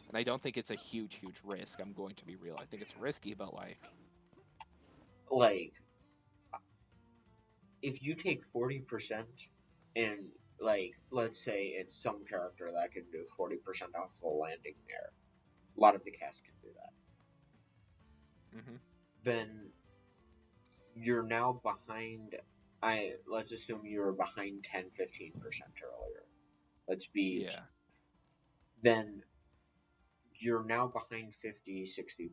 And I don't think it's a huge risk. I'm going to be real. I think it's risky, but, like, like if you take 40% and like let's say it's some character that can do 40% off the landing there, a lot of the cast can do that. Mm-hmm. Then you're now behind. Let's assume you were behind 10-15% earlier. Let's be. Yeah. Then you're now behind 50-60%.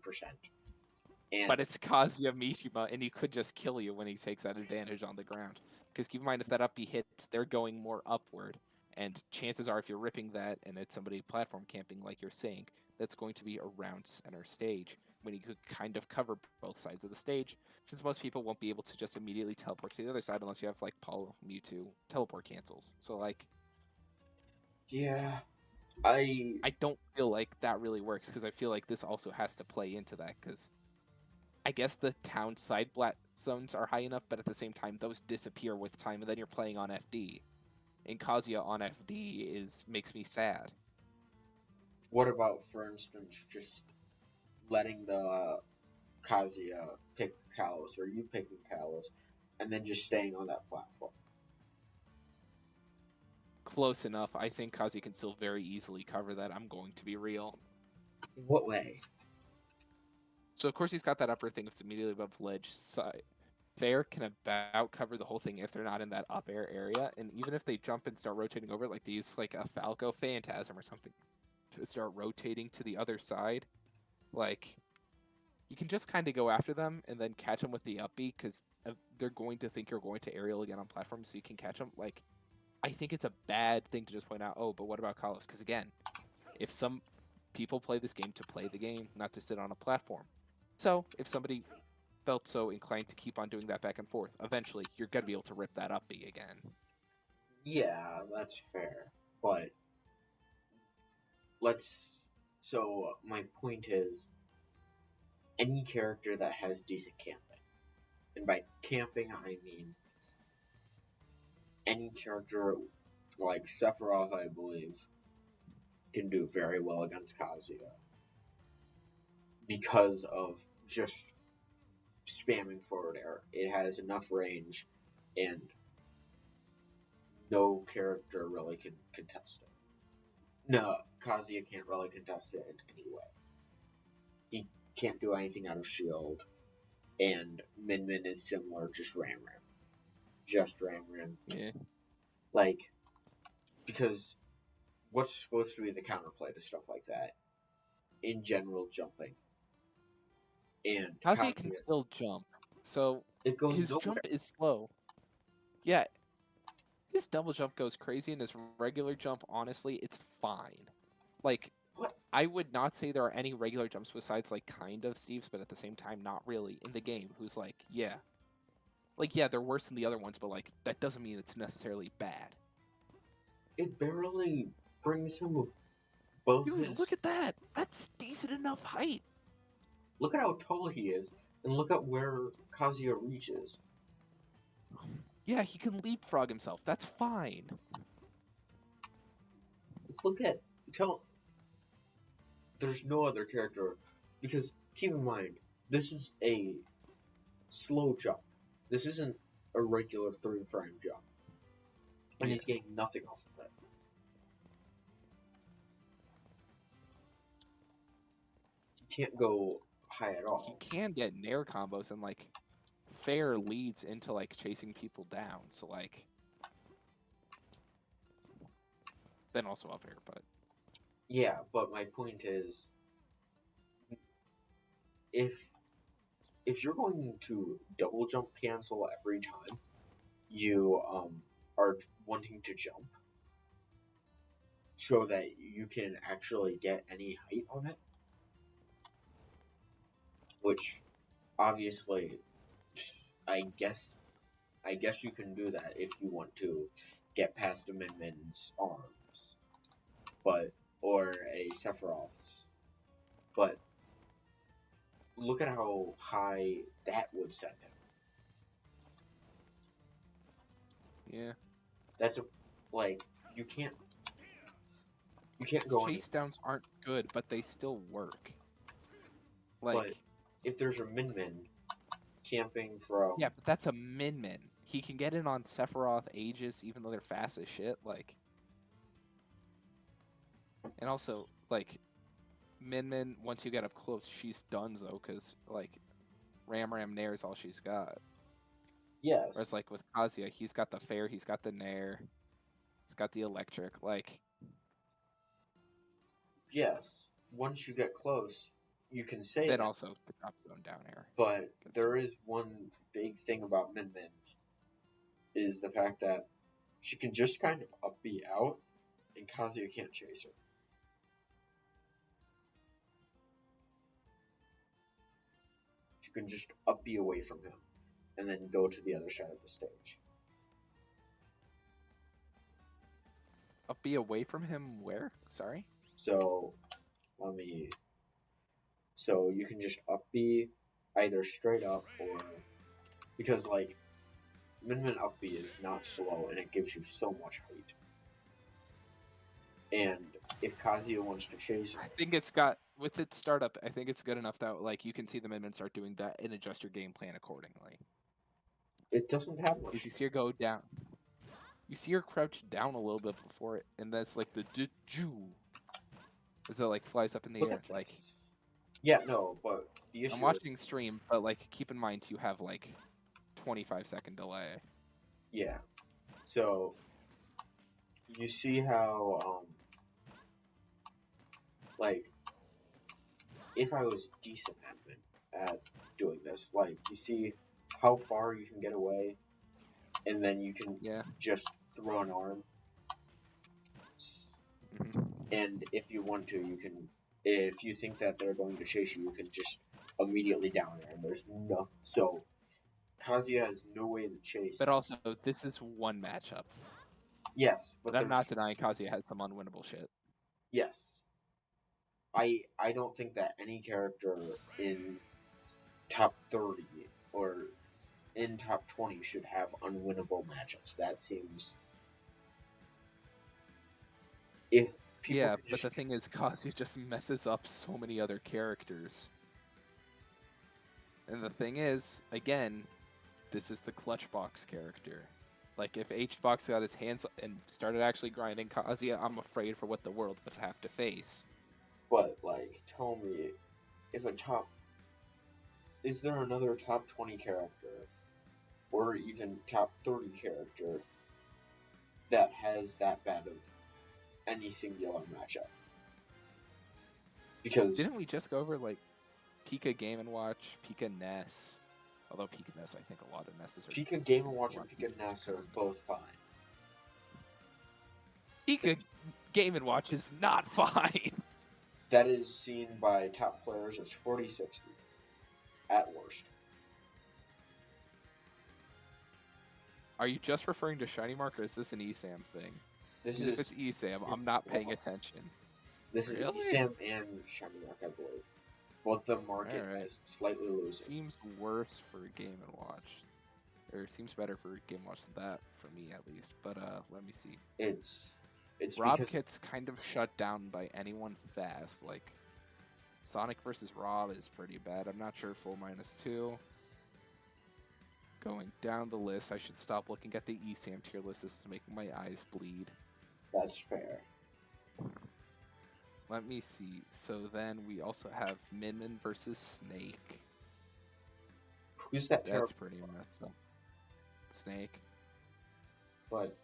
And But it's Kazuya Mishima, and he could just kill you when he takes that advantage on the ground. Because keep in mind, if that up B hits, they're going more upward. And chances are, if you're ripping that and it's somebody platform camping, like you're saying, that's going to be around center stage, when you could kind of cover both sides of the stage, since most people won't be able to just immediately teleport to the other side unless you have, like, Paul Mewtwo teleport cancels. So, like, yeah, I don't feel like that really works, because I feel like this also has to play into that, because I guess the town side blat zones are high enough, but at the same time, those disappear with time, and then you're playing on FD. And Kazuya on FD makes me sad. what about, for instance, just letting the Kazuya pick Kalos or you picking Kalos, and then just staying on that platform? Close enough. I think Kazuya can still very easily cover that. I'm going to be real. In what way? So, of course, he's got that upper thing if it's immediately above the ledge. Fair can about cover the whole thing if they're not in that up air area. And even if they jump and start rotating over, like they use like a Falco Phantasm or something to start rotating to the other side, like you can just kind of go after them and then catch them with the up B, because they're going to think you're going to aerial again on platforms, so you can catch them. Like, I think it's a bad thing to just point out, oh, but what about Kalos? Because again, if some people play this game to play the game, not to sit on a platform. So if somebody felt so inclined to keep on doing that back and forth, eventually you're going to be able to rip that up B again. Yeah, that's fair. But so my point is, any character that has decent camping, and by camping I mean any character like Sephiroth, I believe, can do very well against Kazuya because of just spamming forward air. It has enough range, and no character really can contest it. No, Kazuya can't really contest it in any way. He can't do anything out of shield, and Min Min is similar, just Ram Ram. Just Ram Ram. Yeah. Like, because what's supposed to be the counterplay to stuff like that? In general, jumping. And Kazuya can still jump, so it goes his nowhere. jump is slow. Yeah, his double jump goes crazy, and his regular jump, honestly, it's fine. Like, What? I would not say there are any regular jumps besides, like, kind of Steve's, but at the same time, not really, in the game, who's like, yeah. Like, yeah, they're worse than the other ones, but, like, that doesn't mean it's necessarily bad. It barely brings him above Dude, his... look at that! That's decent enough height! Look at how tall he is, and look at where Kazuya reaches. Yeah, he can leapfrog himself. That's fine. Let's look at... There's no other character, because keep in mind, this is a slow jump. This isn't a regular 3-frame jump. And he's getting nothing off of it. He can't go high at all. He can get nair combos, and, like, fair leads into, like, chasing people down. So, like, then also up air, but Yeah, but my point is, if you're going to double jump cancel every time you are wanting to jump, so that you can actually get any height on it, which obviously I guess you can do that if you want to get past a Min Min's arms, or a Sephiroth's, but look at how high that would send him. yeah. That's you can't His go chase downs aren't good, but they still work. Like, but if there's a Min Min, camping from. Yeah, but that's a Min. He can get in on Sephiroth Aegis even though they're fast as shit. Like, and also like Min, once you get up close, she's donezo because like Ram Nair is all she's got. Yes. Whereas like with Kazuya, he's got the Fair, he's got the Nair, he's got the Electric. Like, Yes. Once you get close, you can say then that. also the drop zone down air. But there is one big thing about Min is the fact that she can just kind of up B out, and Kazuya can't chase her. She can just up B away from him, and then go to the other side of the stage. Up B away from him where? Sorry? So So you can just up B either straight up or because like Min up B is not slow and it gives you so much height. And if Kazuya wants to chase her, I think it's got with its startup, I think it's good enough that like you can see the Min start doing that and adjust your game plan accordingly. it doesn't have much. Because you see her go down. You see her crouch down a little bit before it, and that's like the ju as it like flies up in the Look air. at Like, this. Yeah, no, but the issue I'm watching stream, but like keep in mind you have like 25-second delay. Yeah. So you see how like if I was decent at doing this, like you see how far you can get away and then you can Yeah. just throw an arm. Mm-hmm. And if you want to, you can if you think that they're going to chase you, you can just immediately down there and there's nothing. So Kazuya has no way to chase. But also, this is one matchup. Yes, But I'm not denying Kazuya has some unwinnable shit. Yes. I don't think that any character in top 30 or in top 20 should have unwinnable matchups. That seems if people Yeah, could but just, the thing is, Kazuya just messes up so many other characters. And the thing is, again, this is the clutch box character. Like, if H-Box got his hands and started actually grinding Kazuya, I'm afraid for what the world would have to face. but like tell me if is there another top 20 character or even top 30 character that has that bad of any singular matchup? Because Didn't we just go over, like, Pika Game & Watch, Pika Ness? Although Pika Ness, I think a lot of Nesses are... Pika Game & Watch and Pika Ness are both fine. Pika Game & Watch is not fine! That is seen by top players as 40-60 at worst. Are you just referring to Shiny Mark, or is this an ESAM thing? This Because if is it's ESAM, I'm not paying attention. this Really? is Sam and Shiny Mark, I believe. Both the market Alright. is slightly losing. Seems worse for Game & Watch. Or it seems better for Game & Watch than that, for me at least. But let me see. It's Rob because gets kind of shut down by anyone fast. Like, Sonic versus Rob is pretty bad. I'm not sure full -2. Going down the list, I should stop looking at the ESAM tier list. This is making my eyes bleed. that's fair. Let me see. So then we also have Min versus Snake. Who's that That's character? pretty messed up. Snake. But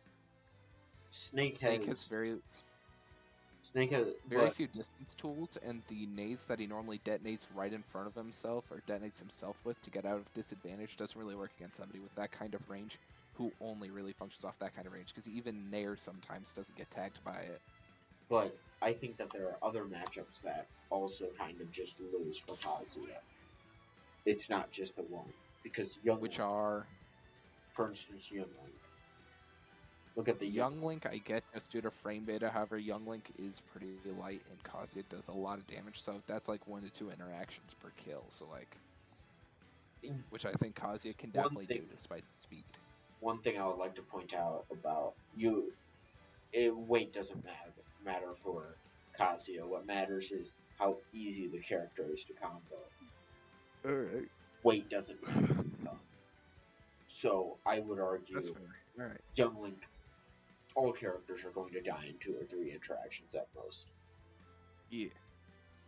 Snake Snake has has very but few distance tools, and the nades that he normally detonates right in front of himself or detonates himself with to get out of disadvantage doesn't really work against somebody with that kind of range who only really functions off that kind of range, because even Nair sometimes doesn't get tagged by it. But I think that there are other matchups that also kind of just lose for Kazuya. It's not just the one. Because Young Which Link, are for instance, Young Link. Look at the Young Link, I get just due to frame beta. However, Young Link is pretty light, and Kazuya does a lot of damage. So that's like 1 to 2 interactions per kill. So like, which I think Kazuya can definitely do despite the speed. One thing I would like to point out about weight doesn't matter for Kazuya. What matters is how easy the character is to combo. Alright. Weight doesn't matter. So I would argue That's fair. All right. Young Link, all characters are going to die in 2 or 3 interactions at most. Yeah.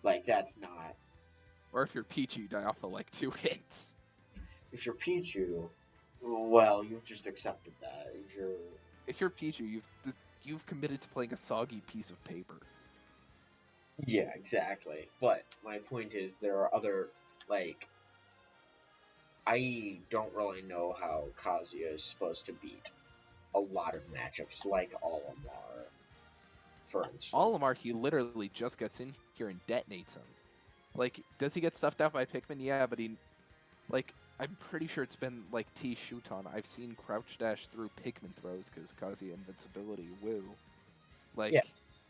Like, that's not. Or if you're Pichu, you die off of like 2 hits. If you're Pichu, well, you've just accepted that. If you're Pichu, you've committed to playing a soggy piece of paper. Yeah, exactly. But my point is, there are other, like, I don't really know how Kazuya is supposed to beat a lot of matchups, like Olimar, for instance. Olimar, he literally just gets in here and detonates him. Like, does he get stuffed out by Pikmin? Yeah, but like, I'm pretty sure it's been like T Shuton. I've seen crouch dash through Pikmin throws because Kazuya invincibility, woo. Like, Yes.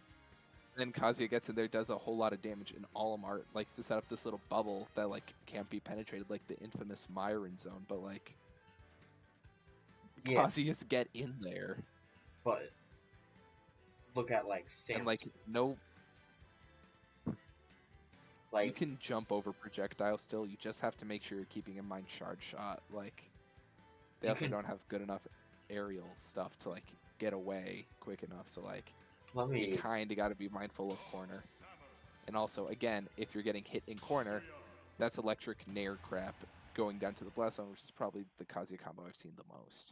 then Kazuya gets in there, does a whole lot of damage, and Olimar likes to set up this little bubble that like can't be penetrated, like the infamous Myron zone. But like, Yeah, Kazuya's get in there, but look at, like, Samus. and like no, you Like, can jump over projectile still. You just have to make sure you're keeping in mind charge shot. Like, they You also can- don't have good enough aerial stuff to like get away quick enough. So like, let me. you kind of got to be mindful of corner. And also, again, if you're getting hit in corner, that's electric nair crap going down to the blast zone, which is probably the Kazuya combo I've seen the most.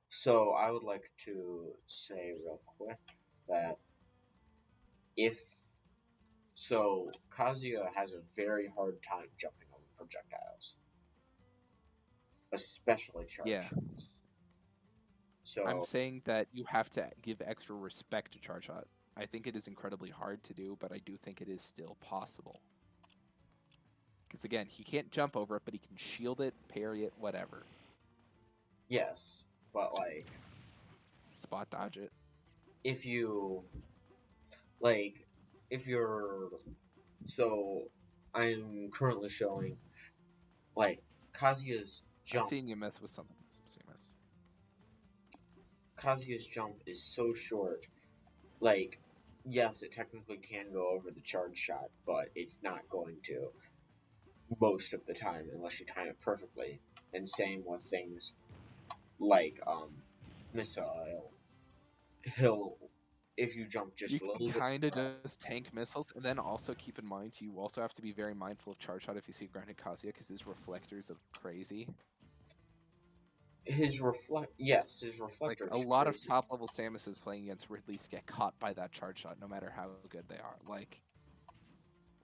So I would like to say real quick that Kazuya has a very hard time jumping over projectiles, especially charge Yeah. shots. So I'm saying that you have to give extra respect to charge shot. I think it is incredibly hard to do, but I do think it is still possible. Because again, he can't jump over it, but he can shield it, parry it, whatever. yes, but like Spot dodge it. if you're so I'm currently showing like Kazuya's I've jump. seen you mess with something with some CMS. Kazuya's jump is so short. Like, yes, it technically can go over the charge shot, but it's not going to most of the time unless you time it perfectly. And same with things like missile. If you jump just You a little can bit, kind of just tank missiles, and then also keep in mind you also have to be very mindful of charge shot if you see grounded Kazuya, because his reflectors are crazy. his Like reflector. a is lot of crazy. top level Samuses playing against Ridleys get caught by that charge shot, no matter how good they are. Like,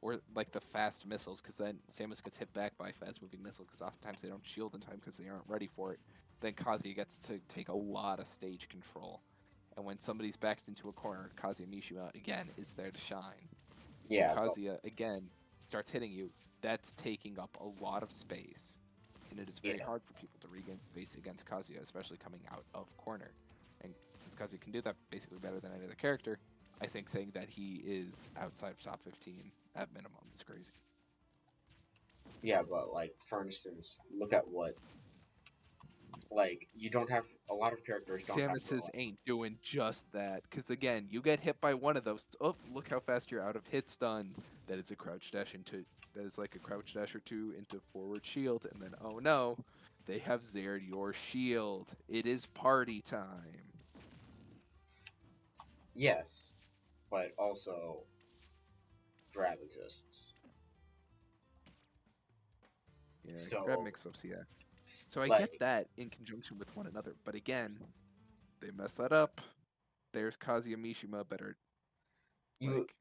or like the fast missiles, because then Samus gets hit back by a fast moving missile, because oftentimes they don't shield in time because they aren't ready for it. Then Kazuya gets to take a lot of stage control. And when somebody's backed into a corner, Kazuya Mishima, again, is there to shine. Yeah, but- Kazuya, again, starts hitting you. That's taking up a lot of space. And it is very Yeah. hard for people to regain space against Kazuya, especially coming out of corner. And since Kazuya can do that basically better than any other character, I think saying that he is outside of top 15 at minimum is crazy. yeah, but like for instance, look at what. Like you don't have a lot of characters. Don't have Samus's ain't doing just that, because again, you get hit by one of those. Oh, look how fast you're out of hits done. That is a crouch dash into. That is like a crouch dash or two into forward shield, and then oh no, they have zared your shield. It is party time. Yes, but also grab exists. Yeah, So, grab mix-ups, yeah. So I like- get that in conjunction with one another, but again, they mess that up. There's Kazuya Mishima better. You Like,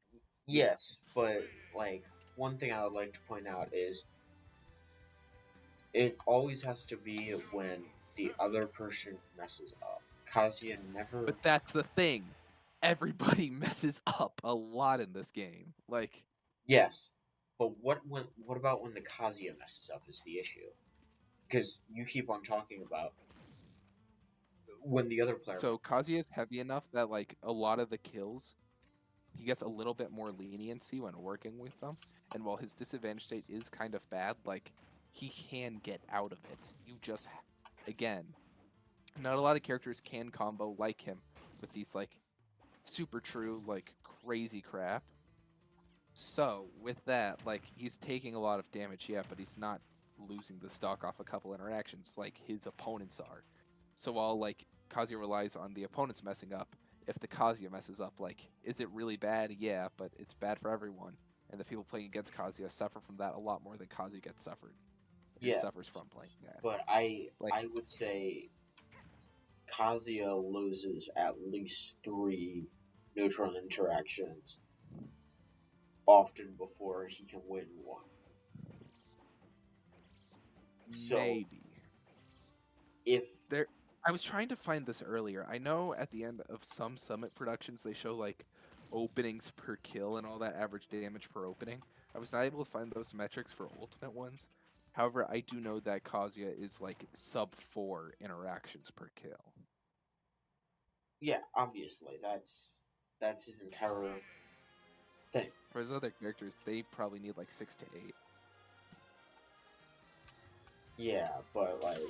yes, but like one thing I would like to point out is it always has to be when the other person messes up. Kazuya never. but that's the thing. Everybody messes up a lot in this game. Like, Yes, but what about when the Kazuya messes up is the issue? Because you keep on talking about when the other player. so Kazuya is heavy enough that like a lot of the kills, he gets a little bit more leniency when working with them. And while his disadvantage state is kind of bad, like he can get out of it. You just, again, not a lot of characters can combo like him with these like super true, like crazy crap. So with that, like he's taking a lot of damage, yeah, but he's not losing the stock off a couple interactions like his opponents are. So while like Kazuya relies on the opponents messing up, if the Kazuya messes up, like, is it really bad? Yeah, but it's bad for everyone. And the people playing against Kazuya suffer from that a lot more than Kazuya gets suffered. Or Yes, suffers from playing that. but I Like, would say Kazuya loses at least 3 neutral interactions often before he can win one. So maybe. if I was trying to find this earlier. I know at the end of some Summit productions they show like openings per kill and all that average damage per opening. I was not able to find those metrics for Ultimate ones. However, I do know that Kazuya is like sub 4 interactions per kill. yeah, obviously that's his entire thing. For his other characters, they probably need like 6 to 8. Yeah, but like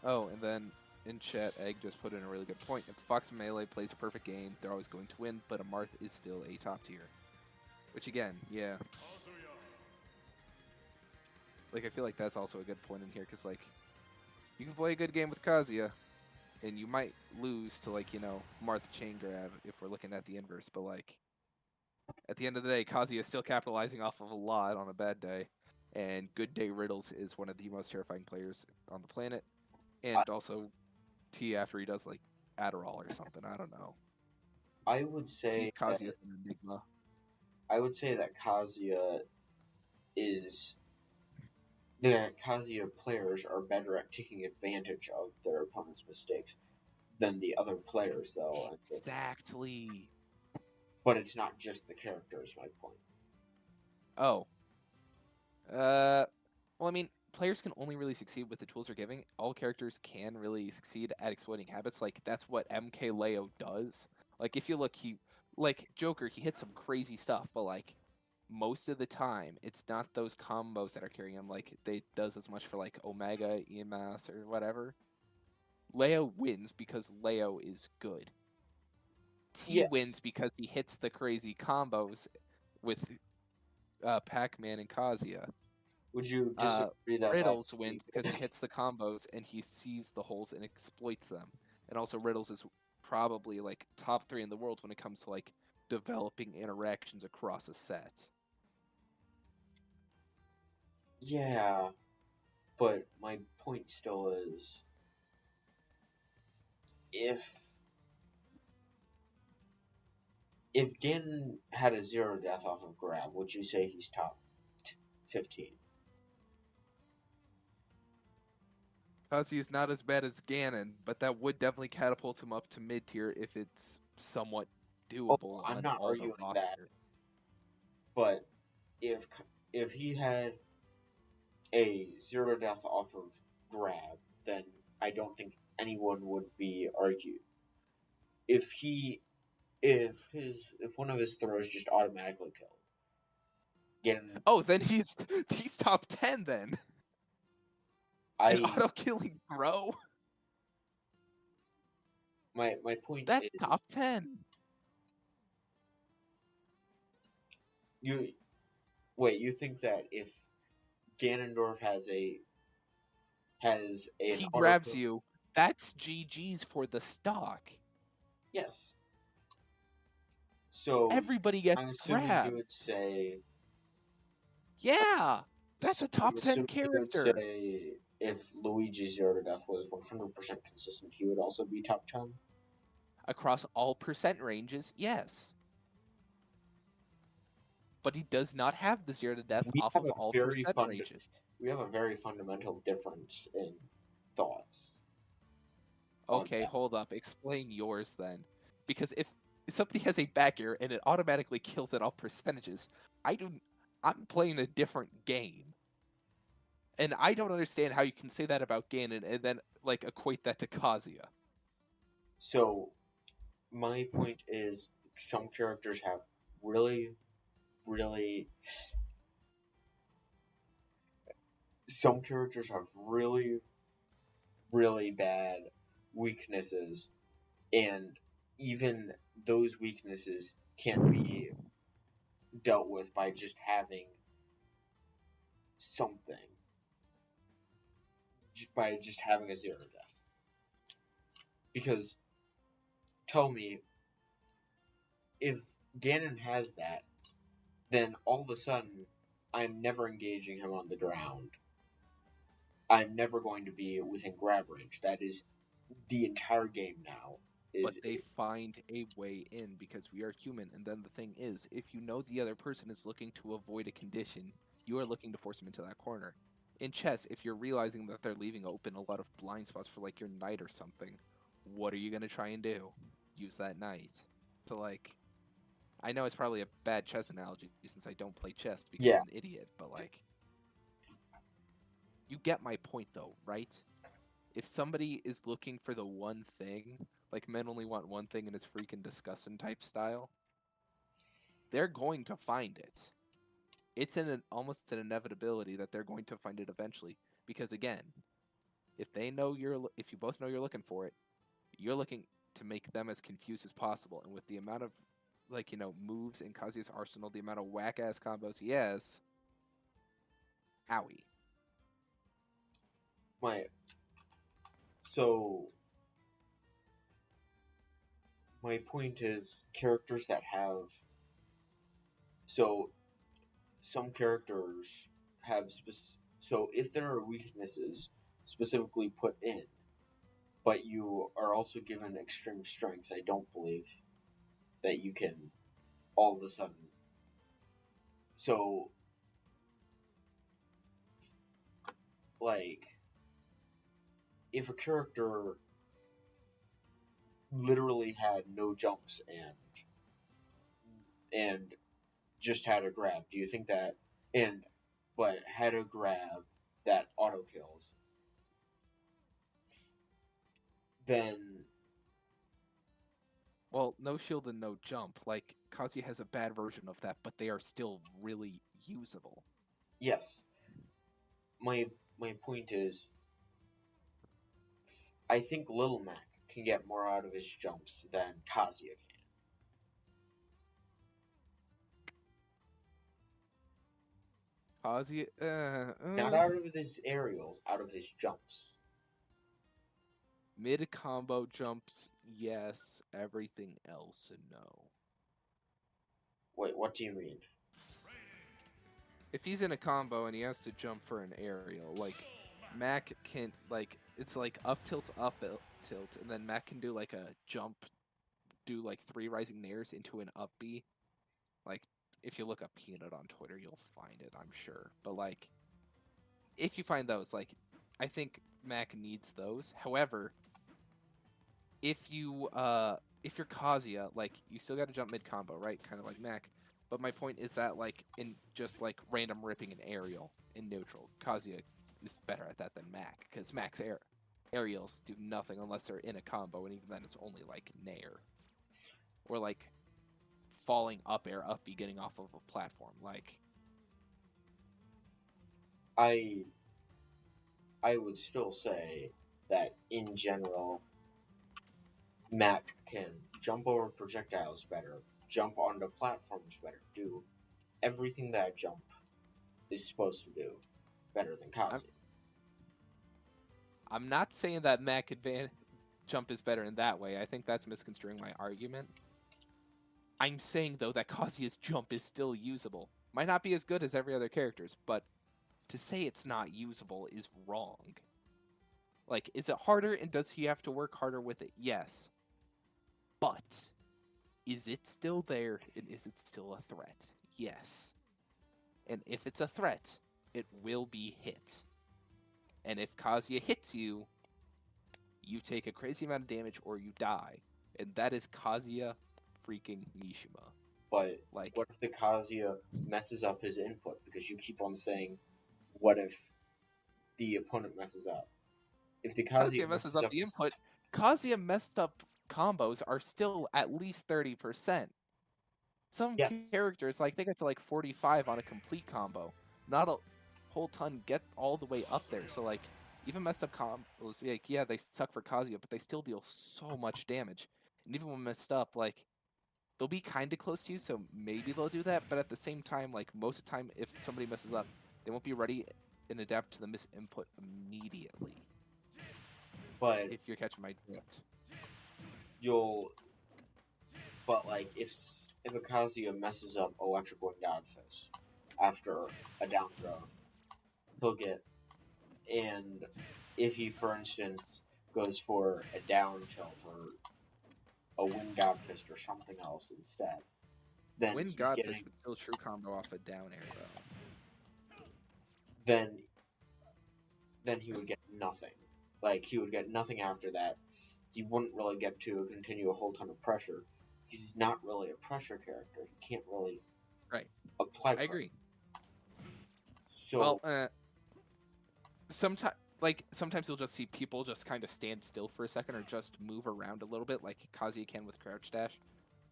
Oh, and then in chat, Egg just put in a really good point. If Fox and Melee plays a perfect game, they're always going to win, but a Marth is still a top tier. Which again, yeah. Like, I feel like that's also a good point in here, because, like, you can play a good game with Kazuya, and you might lose to, like, you know, Marth Chain Grab if we're looking at the inverse, but, like, at the end of the day, Kazuya is still capitalizing off of a lot on a bad day, and Good Day Riddles is one of the most terrifying players on the planet, and also T after he does, like, Adderall or something, I don't know. I would say Kazuya's an enigma. that Kazuya is the Kazuya players are better at taking advantage of their opponent's mistakes than the other players, though. Exactly. But it's not just the characters. My point. Oh. Well, I mean, players can only really succeed with the tools they're giving. All characters can really succeed at exploiting habits. Like, that's what MK Leo does. Like, if you look, like, Joker, he hits some crazy stuff, but, like, most of the time, it's not those combos that are carrying him. Like, they does as much for, like, Omega, EMS, or whatever. Leo wins because Leo is good. T Yes. wins because he hits the crazy combos with Pac-Man and Kazuya. Would you disagree that Riddles that's wins because he hits the combos and he sees the holes and exploits them. And also Riddles is probably like top 3 in the world when it comes to like developing interactions across a set. Yeah, but my point still is if Gin had a 0 death off of grab, would you say he's top 15? Kazuya is not as bad as Ganon, but that would definitely catapult him up to mid tier if it's somewhat doable I'm on not all the arguing roster. that. But if he had a 0 death off of grab, then I don't think anyone would be argued. If one of his throws just automatically killed, Ganon, Oh, then he's top 10 then. An auto killing throw. My point That's is top 10. you think that if Ganondorf has He grabs you, that's GG's for the stock. Yes. So Everybody gets I'm assuming grabbed. you would say, Yeah, that's a top I'm 10 assuming you would character. say if Luigi's 0 to death was 100% consistent, he would also be top 10. Across all percent ranges, yes. But he does not have the 0 to death off of all percent ranges. We have a very fundamental difference in thoughts. Okay, hold up. Explain yours then. Because if somebody has a back air and it automatically kills at all percentages, I'm playing a different game. And I don't understand how you can say that about Ganon and then like equate that to Kazuya. So my point is some characters have really really bad weaknesses, and even those weaknesses can be dealt with by just having something. by just having a 0 death. Because tell me, if Ganon has that, then all of a sudden I'm never engaging him on the ground. I'm never going to be within grab range. That is the entire game now. But they find a way in because we are human. And then the thing is, if you know the other person is looking to avoid a condition, you are looking to force them into that corner. In chess, if you're realizing that they're leaving open a lot of blind spots for like your knight or something, what are you gonna try and do? Use that knight. So like, I know it's probably a bad chess analogy since I don't play chess because Yeah. I'm an idiot, but like, you get my point though, right? If somebody is looking for the one thing, like men only want one thing in his freaking disgusting type style, they're going to find it. It's almost an inevitability that they're going to find it eventually. Because again, if you both know you're looking for it, you're looking to make them as confused as possible. And with the amount of moves in Kazuya's arsenal, the amount of whack ass combos he has, owie. My point is characters that have some characters have so if there are weaknesses specifically put in, but you are also given extreme strengths, I don't believe that you can all of a sudden. So, like, if a character literally had no jumps and just had a grab, do you think that but had a grab that auto kills, then Well, no shield and no jump. Like, Kazuya has a bad version of that, but they are still really usable. yes. My point is, I think Little Mac can get more out of his jumps than Kazuya can. Kazuya, Not out of his aerials, out of his jumps. mid combo jumps, yes. Everything else, no. Wait, what do you mean? If he's in a combo and he has to jump for an aerial, like Mac can it's like up tilt, tilt, and then Mac can do like a jump, do like 3 rising nairs into an up B. Like if you look up Peanut on Twitter, you'll find it, I'm sure. But like, if you find those, like, I think Mac needs those. However, if you're Kazuya, like you still got to jump mid combo, right? Kind of like Mac. But my point is that like in just like random ripping an aerial in neutral, Kazuya is better at that than Mac because Mac's aerials do nothing unless they're in a combo, and even then it's only like nair or like falling up air up B getting off of a platform. Like I would still say that in general, Mac can jump over projectiles better, jump onto platforms better, do everything that jump is supposed to do better than Kazuya. I'm not saying that Mac jump is better in that way. I think that's misconstruing my argument. I'm saying though that Kazuya's jump is still usable. Might not be as good as every other character's, but to say it's not usable is wrong. Like, is it harder and does he have to work harder with it? Yes. But is it still there and is it still a threat? Yes. And if it's a threat, it will be hit. And if Kazuya hits you, you take a crazy amount of damage or you die. And that is Kazuya freaking Mishima. But like, what if the Kazuya messes up his input? Because you keep on saying, what if the opponent messes up? If the Kazuya messes up the input, Kazuya messed up combos are still at least 30%. Some characters, like, they get to like 45 on a complete combo. Not a whole ton get all the way up there. So, like, even messed up combos, like, yeah, they suck for Kazuya, but they still deal so much damage. And even when messed up, like, they'll be kind of close to you, so maybe they'll do that. But at the same time, like, most of the time, if somebody messes up, they won't be ready and adapt to the misinput immediately. but if you're catching my drift. but like if a Kazuya messes up Electric Wing Godfist after a down throw, he'll get, and if he, for instance, goes for a down tilt or a Wing Godfist or something else instead, then Wind he's Godfist getting would still true combo off a down air though. then he would get nothing. Like he would get nothing after that. He wouldn't really get to continue a whole ton of pressure. He's not really a pressure character. He can't really Right. apply I pressure. agree. So Well, sometimes you'll just see people just kind of stand still for a second or just move around a little bit, like Kazuya can with crouch dash.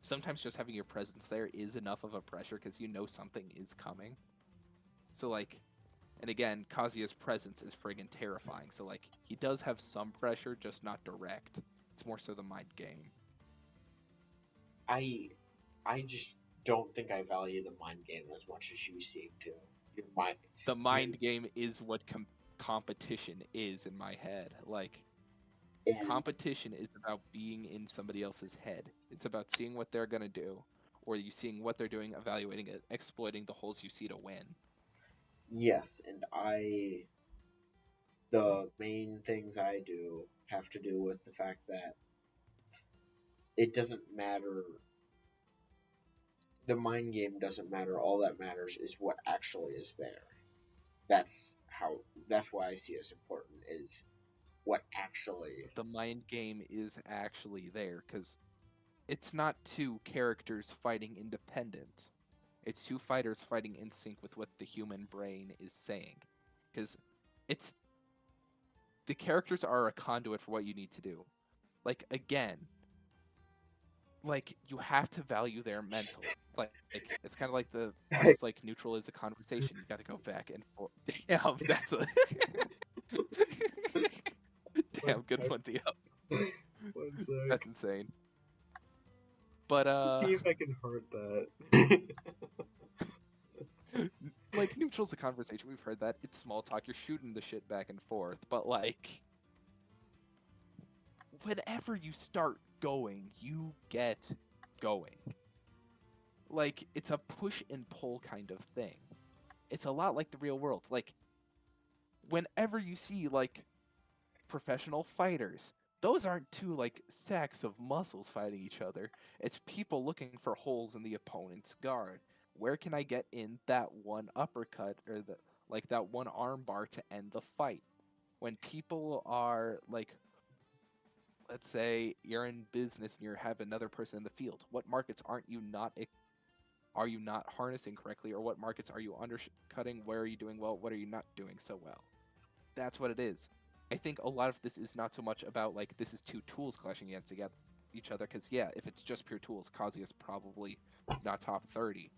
Sometimes just having your presence there is enough of a pressure because you know something is coming. So like, and again, Kazuya's presence is friggin' terrifying. So like, he does have some pressure, just not direct. It's more so the mind game. I just don't think I value the mind game as much as you seem to. Your mind, The mind game is what competition is in my head. Like, and competition is about being in somebody else's head. It's about seeing what they're gonna do, or you seeing what they're doing, evaluating it, exploiting the holes you see to win. yes, and the main things I do have to do with the fact that it doesn't matter. The mind game doesn't matter. All that matters is what actually is there. That's why I see it as important, is what actually. The mind game is actually there because it's not two characters fighting independent. It's two fighters fighting in sync with what the human brain is saying. Because it's the characters are a conduit for what you need to do. Like again, like you have to value their mental. Like it's kind of like the phrase like neutral is a conversation. You got to go back and forth. Damn, that's a damn good one, Theo. One sec. That's insane. But See if I can heart that. like neutral's a conversation. We've heard that. It's small talk. You're shooting the shit back and forth. But like, whenever you start going, you get going. Like it's a push and pull kind of thing. It's a lot like the real world. Like whenever you see like professional fighters, those aren't two like sacks of muscles fighting each other. It's people looking for holes in the opponent's guard. Where can I get in that one uppercut or that one arm bar to end the fight? When people are like, let's say you're in business and you have another person in the field, what markets are you not harnessing correctly, or what markets are you undercutting? Where are you doing well? What are you not doing so well? That's what it is. I think a lot of this is not so much about like this is two tools clashing against each other, because yeah, if it's just pure tools, Kazuya's probably not top 30.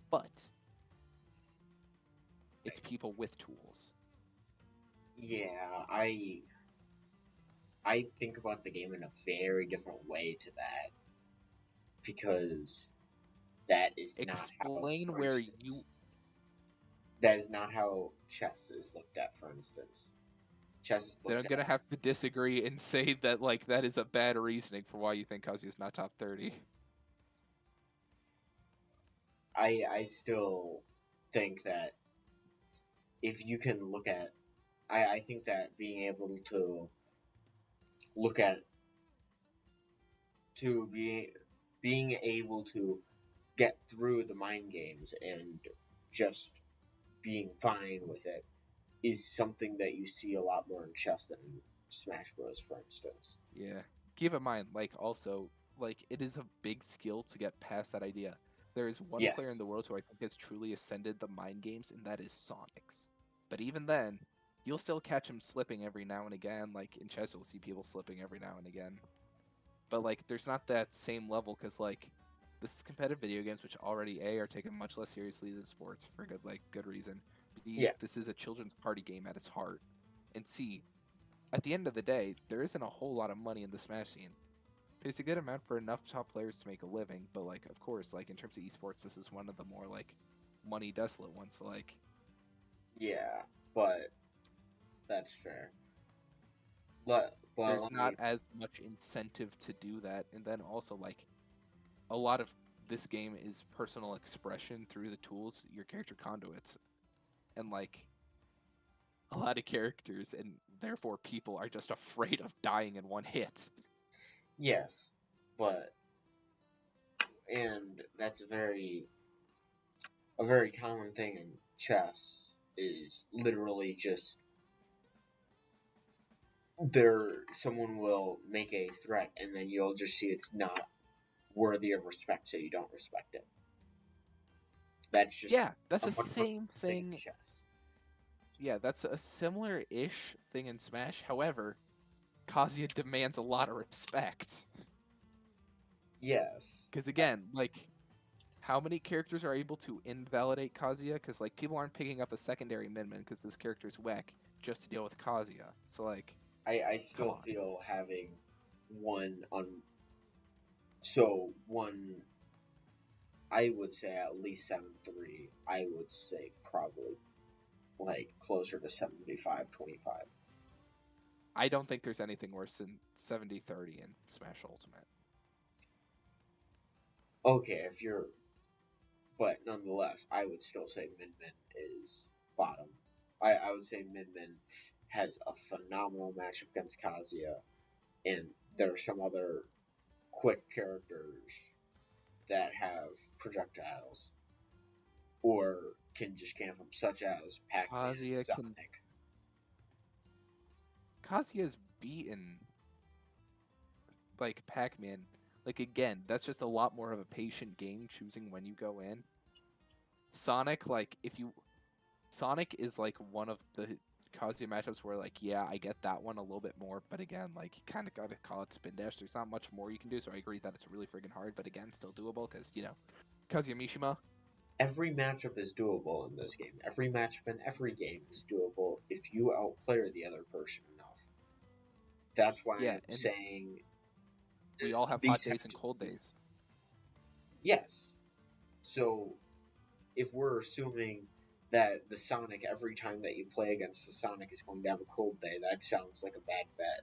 But it's people with tools. Yeah, I think about the game in a very different way to that, because that is Explain not how, where instance, you. That is not how chess is looked at, for instance. Chess is Then I'm looked gonna at. have to disagree and say that like that is a bad reasoning for why you think Kazuya's not top 30. I still think that if you can look at, I think that being able to look at, to being able to get through the mind games and just being fine with it is something that you see a lot more in chess than in Smash Bros, for instance. Yeah. Keep in mind, like, also, like, it is a big skill to get past that idea. There is one player in Yes. the world who I think has truly ascended the mind games, and that is Sonics. But even then, you'll still catch him slipping every now and again. Like, in chess, you'll see people slipping every now and again. But, like, there's not that same level, because, like, this is competitive video games, which already, A, are taken much less seriously than sports for good reason. B, Yeah. this is a children's party game at its heart. And C, at the end of the day, there isn't a whole lot of money in the Smash scene. There's a good amount for enough top players to make a living, but like, of course, like in terms of esports, this is one of the more like money desolate ones. So like, Yeah, but that's fair. But But there's let not me, as much incentive to do that, and then also like a lot of this game is personal expression through the tools your character conduits, and like a lot of characters and therefore people are just afraid of dying in one hit. yes, but and that's a very common thing in chess is literally just someone will make a threat and then you'll just see it's not worthy of respect, so you don't respect it. That's just Yeah, that's a the much more same thing in thing. chess. Yeah, that's a similar-ish thing in Smash. However, Kazuya demands a lot of respect. Yes. Because again, like, how many characters are able to invalidate Kazuya? Because like, people aren't picking up a secondary Min because this character's whack just to deal with Kazuya. So like, I come still on. feel having one on so one I would say at least 7-3. I would say probably like closer to 75-25. I don't think there's anything worse than 70-30 in Smash Ultimate. Okay, if you're but nonetheless, I would still say Min Min is bottom. I would say Min Min has a phenomenal matchup against Kazuya, and there are some other quick characters that have projectiles or can just camp them, such as Pac-Man and Kazuya can Sonic. Kazuya's beaten like Pac-Man. Like again, that's just a lot more of a patient game choosing when you go in. Sonic, like if you Sonic is like one of the Kazuya matchups where like, yeah, I get that one a little bit more, but again, like you kind of gotta call it spin dash. There's not much more you can do, so I agree that it's really friggin' hard, but again, still doable because Kazuya Mishima. Every matchup is doable in this game. Every matchup in every game is doable if you outplayer the other person enough. That's why Yeah, I'm and saying we all have hot these have days and to cold be. days. Yes. So if we're assuming that the Sonic, every time that you play against the Sonic, is going to have a cold day, that sounds like a bad bet.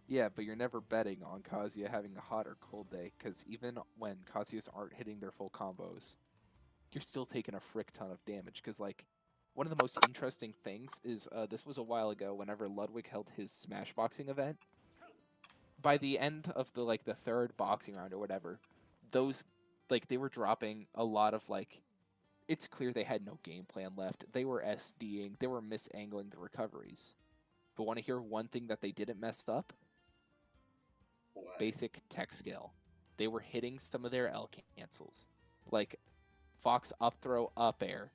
Yeah, but you're never betting on Kazuya having a hot or cold day, because even when Kazuyas aren't hitting their full combos, you're still taking a frick ton of damage. Because like, one of the most interesting things is this was a while ago. Whenever Ludwig held his Smash boxing event, by the end of the third boxing round or whatever, those like they were dropping a lot of like. It's clear they had no game plan left. They were SDing. They were misangling the recoveries. But want to hear one thing that they didn't mess up? What? Basic tech skill. They were hitting some of their L cancels, like Fox up throw up air.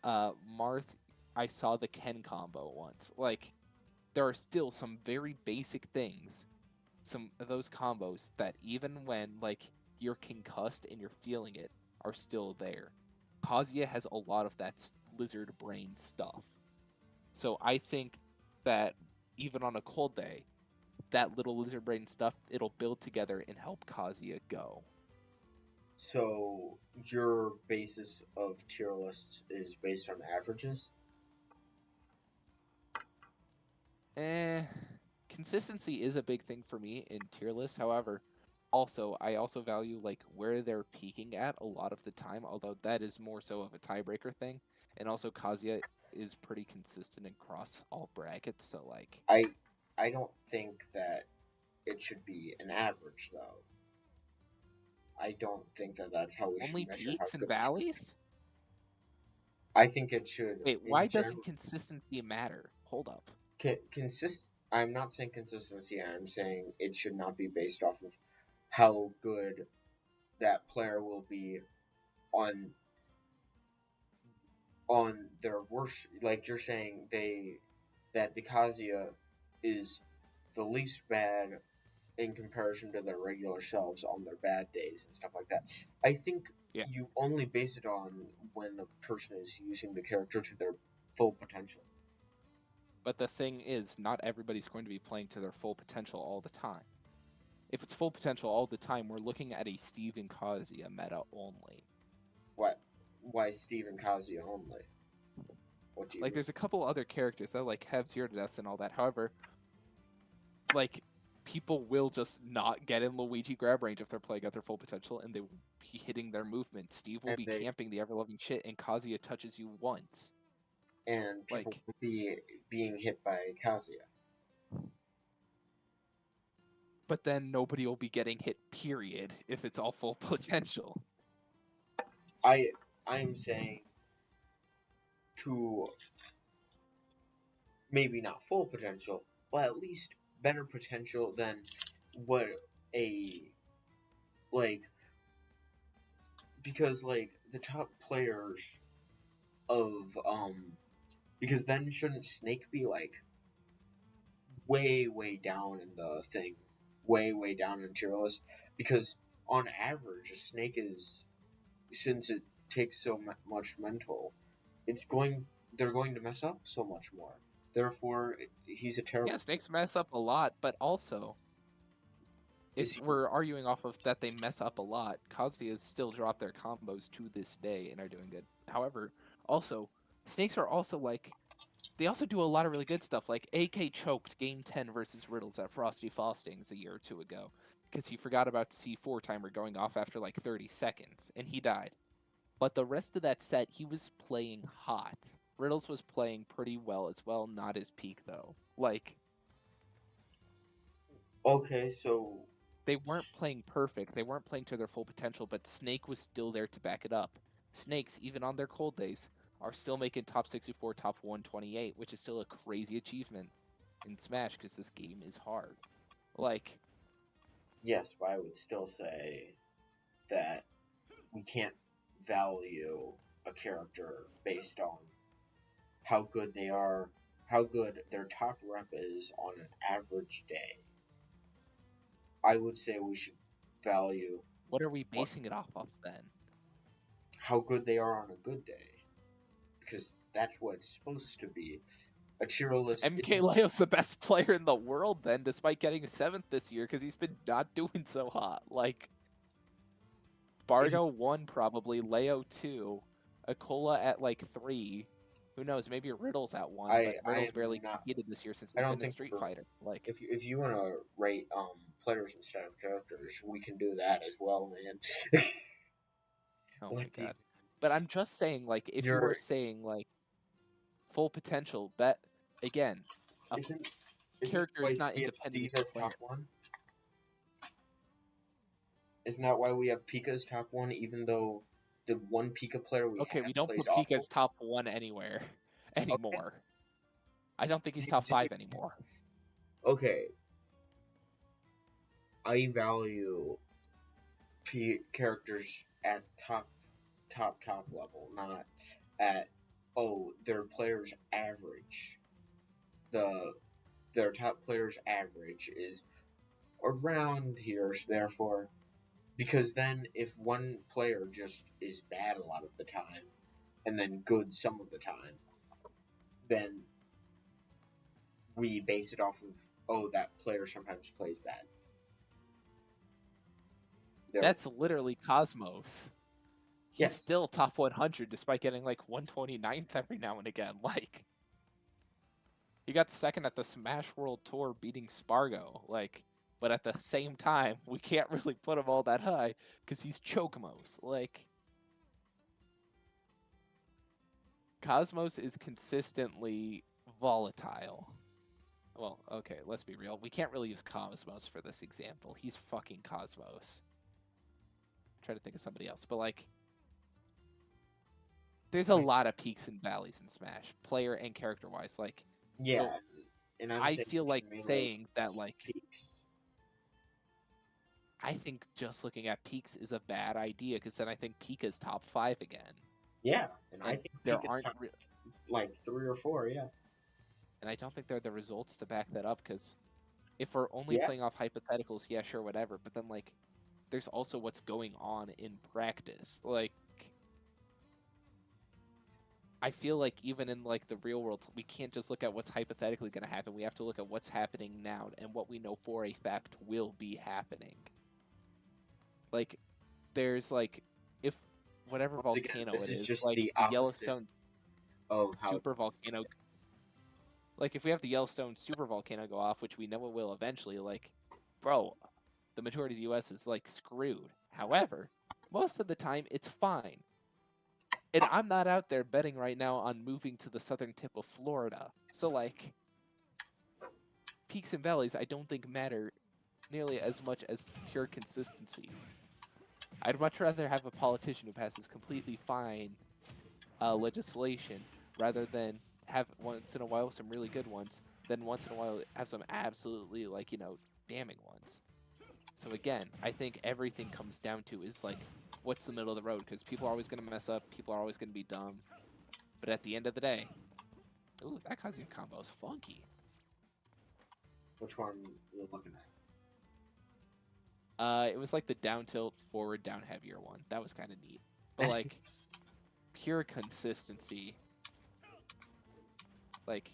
Marth, I saw the Ken combo once. Like there are still some very basic things, some of those combos that even when like you're concussed and you're feeling it, are still there. Kazuya has a lot of that lizard brain stuff. So I think that even on a cold day, that little lizard brain stuff, it'll build together and help Kazuya go. So your basis of tier lists is based on averages? Eh, consistency is a big thing for me in tier lists. However, I also value like where they're peaking at a lot of the time, although that is more so of a tiebreaker thing. And also Kazuya is pretty consistent across all brackets, so like I I don't think that it should be an average though. I don't think that that's how we should only measure how peaks and good a tier list. valleys? I think it should, Wait, why in doesn't general, consistency matter? Hold up. consist. I'm not saying consistency. I'm saying it should not be based off of how good that player will be on their worst. Like you're saying, that the Kazuya is the least bad in comparison to their regular selves on their bad days and stuff like that. I think Yeah. you only base it on when the person is using the character to their full potential. But the thing is, not everybody's going to be playing to their full potential all the time. If it's full potential all the time, we're looking at a Steven Kazuya meta only. What? Why Steve and Kazuya only? What do you Like, mean? there's a couple other characters that like have zero deaths and all that. However, like people will just not get in Luigi grab range if they're playing at their full potential, and they will be hitting their movement. Steve will And be camping the ever-loving shit, and Kazuya touches you once. and people Like, will be being hit by Kazuya. but then nobody will be getting hit, period, if it's all full potential. I am saying to maybe not full potential, but at least better potential than what a like because like the top players of because then shouldn't Snake be like way down in the thing, way down in tier list? Because on average, a Snake is, since it takes so much mental, they're going to mess up so much more. Therefore, he's a terrible. Yeah, snakes mess up a lot, but also, if we're arguing off of that they mess up a lot, Kazuya still drop their combos to this day and are doing good. However, also, snakes are also like, they also do a lot of really good stuff. Like AK choked Game 10 versus Riddles at Frosty Faustings a year or two ago because he forgot about C4 timer going off after like 30 seconds and he died. But the rest of that set, he was playing hot. Riddles was playing pretty well as well, not his peak though. Like, Okay, so they weren't playing perfect, they weren't playing to their full potential, but Snake was still there to back it up. Snakes, even on their cold days, are still making top 64, top 128, which is still a crazy achievement in Smash because this game is hard. Like, yes, but I would still say that we can't value a character based on how good they are, how good their top rep is on an average day. I would say we should value what are we basing it off of then? how good they are on a good day, because that's what it's supposed to be. A tier list. MK Leo's the best player in the world then, despite getting 7th this year, because he's been not doing so hot. Like, Bargo 1 probably, Leo 2, Akola at like 3. Who knows? Maybe Riddle's at 1, but Riddle's barely competed this year since he's been in Street Fighter. Like, if you want to rate players instead of characters, we can do that as well, man. oh my god! But I'm just saying, like, if you were saying like full potential, that again, a character is not independent of the player. Top 1? Isn't that why we have Pika as top 1, even though the one Pika player we we don't put Pika as top 1 anywhere anymore. Okay. I don't think he's top 5 anymore. Okay. I value characters at top level, not at their players average. Their top players average is around here, so therefore, because then if one player just is bad a lot of the time and then good some of the time, then we base it off of that player sometimes plays bad. That's literally Cosmos. He's still top 100 despite getting like 129th every now and again. Like, he got 2nd at the Smash World Tour beating Spargo. Like, but at the same time, we can't really put him all that high because he's Chocomos. Like, Cosmos is consistently volatile. Well, okay, let's be real. We can't really use Cosmos for this example. He's fucking Cosmos. Try to think of somebody else, but like, there's a lot of peaks and valleys in Smash, player and character wise. Like, yeah, so and I feel like saying that like peaks. I think just looking at peaks is a bad idea because then I think Pika's top 5 again. Yeah, and I think there aren't like 3 or 4. Yeah, and I don't think there are the results to back that up because if we're only playing off hypotheticals, yeah, sure, whatever. But then like, there's also what's going on in practice. Like, I feel like even in like the real world, we can't just look at what's hypothetically going to happen. We have to look at what's happening now and what we know for a fact will be happening. Like, there's like, if whatever volcano it is, like the Yellowstone of super volcano. Like, if we have the Yellowstone super volcano go off, which we know it will eventually, like, bro, the majority of the U.S. is, like, screwed. However, most of the time, it's fine. And I'm not out there betting right now on moving to the southern tip of Florida. So, like, peaks and valleys, I don't think matter nearly as much as pure consistency. I'd much rather have a politician who passes completely fine legislation rather than have once in a while some really good ones, then once in a while have some absolutely, like, damning ones. So again, I think everything comes down to is like, what's the middle of the road? Because people are always going to mess up, people are always going to be dumb. But at the end of the day, ooh, that Kazuya combo is funky. Which one you're looking at? It was like the down tilt, forward, down heavier one. That was kind of neat. But like, pure consistency, like,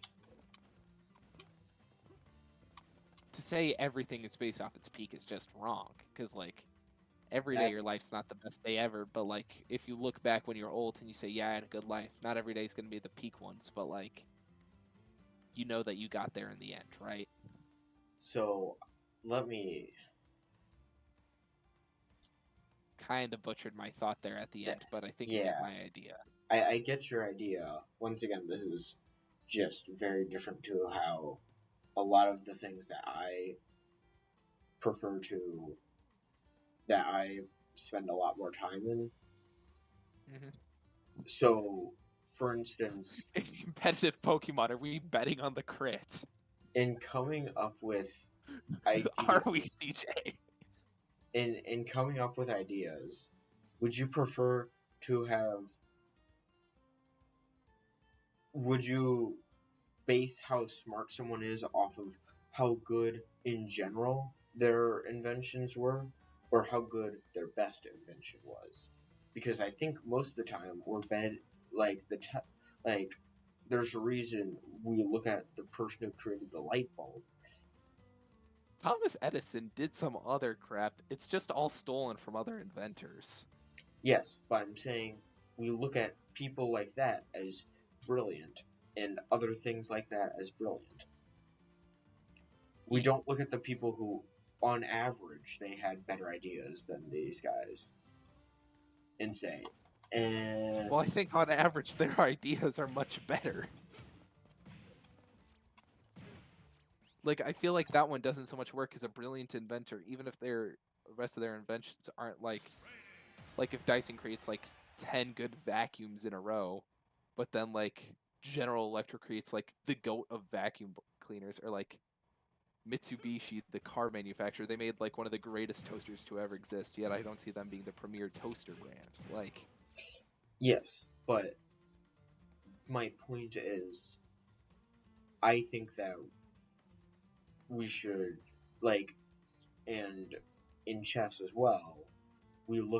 to say everything is based off its peak is just wrong. Because like, every day your life's not the best day ever. But like, if you look back when you're old and you say, yeah, I had a good life, not every day is going to be the peak ones. But like, you know that you got there in the end, right? So, let me... Kind of butchered my thought there at the end, but I think you get my idea. I get your idea. Once again, this is just very different to how a lot of the things that I prefer to, that I spend a lot more time in. Mm-hmm. So, for instance, in competitive Pokemon, are we betting on the crit? in coming up with ideas, Are we, CJ? In coming up with ideas, would you prefer to have? Would you base how smart someone is off of how good in general their inventions were, or how good their best invention was? Because I think most of the time we're like there's a reason we look at the person who created the light bulb. Thomas Edison did some other crap. It's just all stolen from other inventors. Yes, but I'm saying we look at people like that as brilliant and other things like that as brilliant. We don't look at the people who, on average, they had better ideas than these guys and say, Well, I think on average their ideas are much better. Like, I feel like that one doesn't so much work as a brilliant inventor, even if the rest of their inventions aren't like if Dyson creates like 10 good vacuums in a row, but then like General Electric creates like the goat of vacuum cleaners, or like Mitsubishi, the car manufacturer, they made like one of the greatest toasters to ever exist, yet I don't see them being the premier toaster brand. Like, yes, but my point is, I think that we should, like, and in chess as well, we don't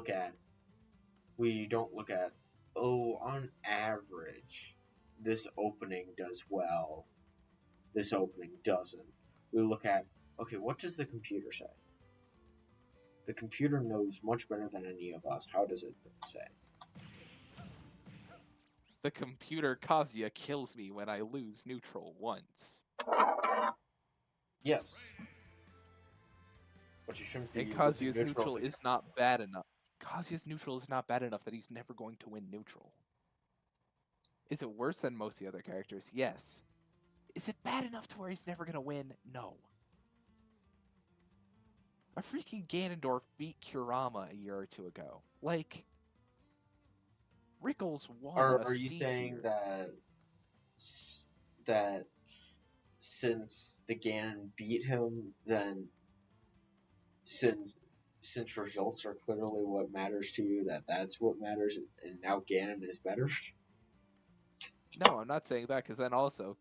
look at, oh, on average, this opening does well, this opening doesn't. We look at, okay, what does the computer say? The computer knows much better than any of us. How does it say? the computer Kazuya kills me when I lose neutral once. Yes. But you shouldn't be And Kazuya's losing neutral is not bad enough. Kazuya's neutral is not bad enough that he's never going to win neutral. Is it worse than most of the other characters? Yes. Is it bad enough to where he's never going to win? No. A freaking Ganondorf beat Kurama a year or two ago. Like, Rickles won Are you saying that since the Ganon beat him, then since results are clearly what matters to you, that's what matters, and now Ganon is better? No, I'm not saying that, because then also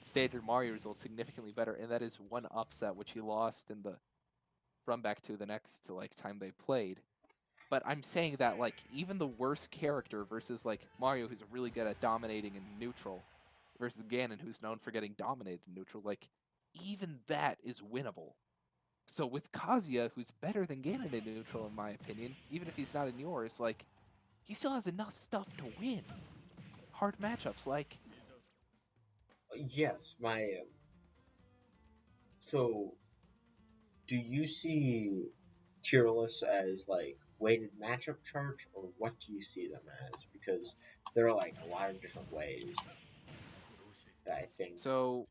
standard Mario results significantly better, and that is one upset which he lost in the from back to the next like time they played. But I'm saying that like even the worst character versus like Mario, who's really good at dominating in neutral, versus Ganon, who's known for getting dominated in neutral, like even that is winnable. So with Kazuya, who's better than Ganon in neutral in my opinion, even if he's not in yours, like he still has enough stuff to win hard matchups. Like, Yes, my. So, do you see tier lists as like weighted matchup charts, or what do you see them as? Because there are like a lot of different ways that I think. So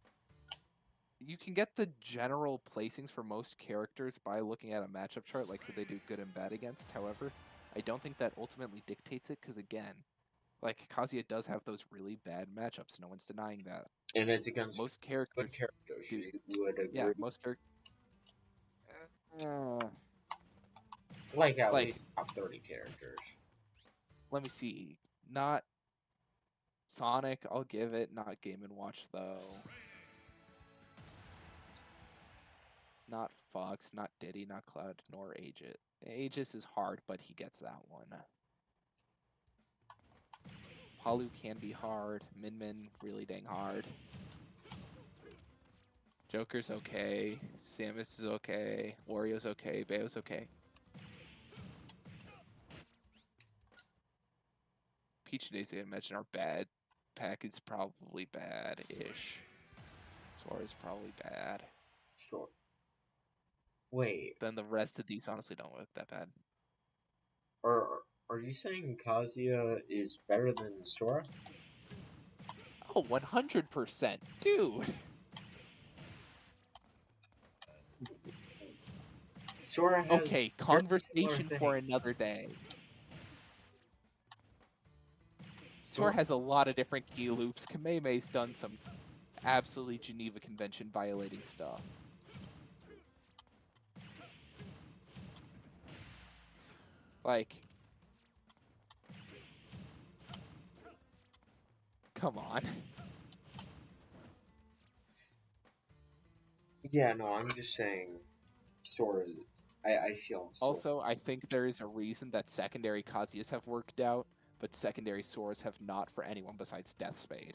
you can get the general placings for most characters by looking at a matchup chart, like who they do good and bad against. However, I don't think that ultimately dictates it because, again, like Kazuya does have those really bad matchups. No one's denying that. And it's against Most good characters characters. do. You would Yeah, agree. most characters. Like at Like, least top 30 characters. let me see. Not Sonic, I'll give it. Not Game and Watch though. Not Fox, not Diddy, not Cloud, nor Aegis. Aegis is hard, but he gets that one. Palu can be hard. Min Min really dang hard. Joker's okay. Samus is okay. Wario's okay. Bayo's okay. Peach and Daisy, I imagine, are bad. Pack is probably bad-ish. Sora is probably bad. Sure. Wait, Then the rest of these honestly don't look that bad. are you saying Kazuya is better than Sora? Oh, 100%. Dude! Sora has Okay, very similar conversation for things. another day. Sora Sora, has a lot of different key loops. Kamehameha's done some absolutely Geneva Convention violating stuff. Like, come on. yeah, no, I'm just saying Sora. I feel Sora. Also, I think there is a reason that secondary Kazuyas have worked out, but secondary Soras have not for anyone besides Deathspade.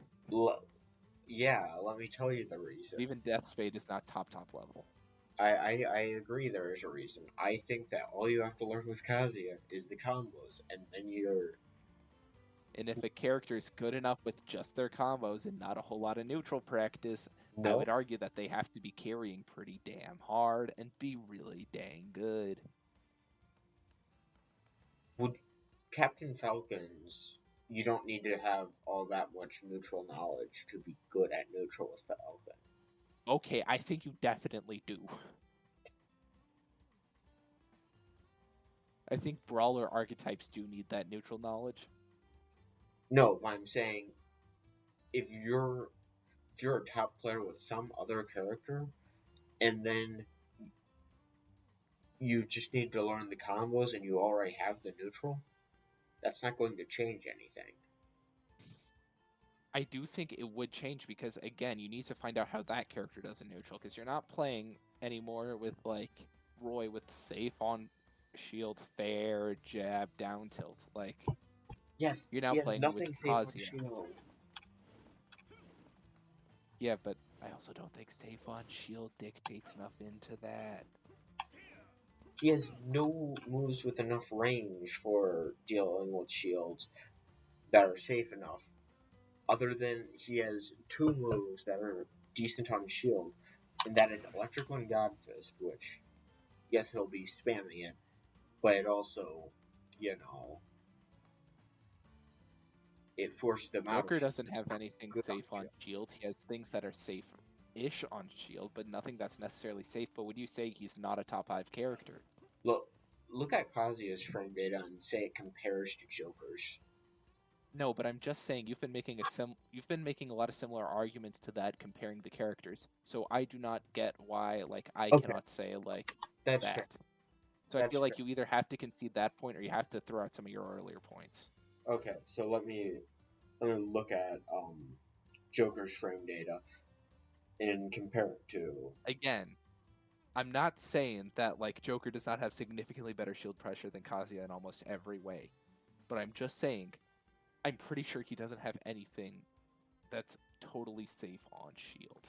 Yeah, let me tell you the reason. Even Deathspade is not top level. I agree there is a reason. I think that all you have to learn with Kazuya is the combos, and then you're. And if a character is good enough with just their combos and not a whole lot of neutral practice, I No. would argue that they have to be carrying pretty damn hard and be really dang good. Would Captain Falcons, you don't need to have all that much neutral knowledge to be good at neutral with Falcon. Okay, I think you definitely do. I think brawler archetypes do need that neutral knowledge. No, but I'm saying if you're a top player with some other character, and then you just need to learn the combos and you already have the neutral, that's not going to change anything. I do think it would change because, again, you need to find out how that character does in neutral because you're not playing anymore with, like, Roy with safe on shield, fair, jab, down tilt. Like, Yes, you're now he has playing with nothing safe on Kazuya. shield. Yeah, but I also don't think safe on shield dictates enough into that. He has no moves with enough range for dealing with shields that are safe enough. Other than he has two moves that are decent on shield, and that is Electrical and God Fist, which, yes, he'll be spamming it, but it also, you know, it forced them out of Joker doesn't have anything good on safe on shield. shield. He has things that are safe-ish on shield, but nothing that's necessarily safe. But would you say he's not a top 5 character? Look at Kazuya's frame data and say it compares to Joker's. No, but I'm just saying you've been making a lot of similar arguments to that comparing the characters. So I do not get why I Okay, cannot say that's fair. that. So I That's feel fair. like you either have to concede that point or you have to throw out some of your earlier points. Okay, so let me look at Joker's frame data and compare it to. Again, I'm not saying that Joker does not have significantly better shield pressure than Kazuya in almost every way, but I'm just saying I'm pretty sure he doesn't have anything that's totally safe on shield.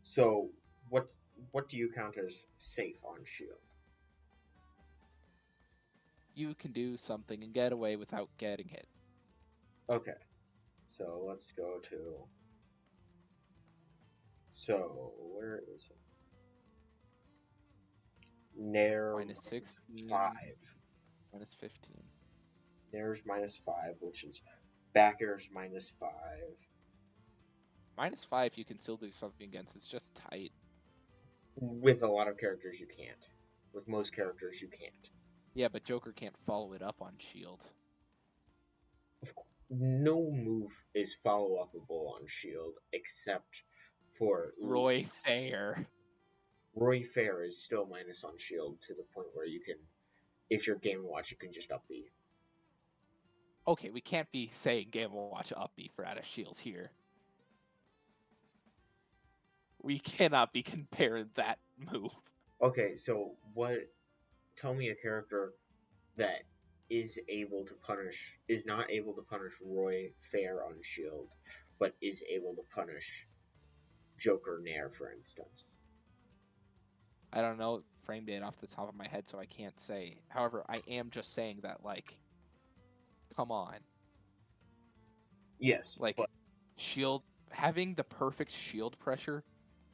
So what do you count as safe on shield? You can do something and get away without getting hit. Okay, so let's go to So where is it? Nair Minus 16, -5. minus 15. Nair's -5, which is back air's -5. -5, you can still do something against. It's just tight. With a lot of characters, you can't. With most characters, you can't. Yeah, but Joker can't follow it up on shield. No move is follow-upable on shield except for Roy Fair. Roy Fair is still minus on shield to the point where you can, if you're Game & Watch, you can just up B. Okay, we can't be saying Game & Watch up B for out of shields here. We cannot be comparing that move. Okay, so what? Tell me a character that is not able to punish Roy Fair on shield, but is able to punish Joker Nair, for instance. I don't know, framed it off the top of my head, so I can't say. However, I am just saying that, like, come on. Yes, Like, but shield, having the perfect shield pressure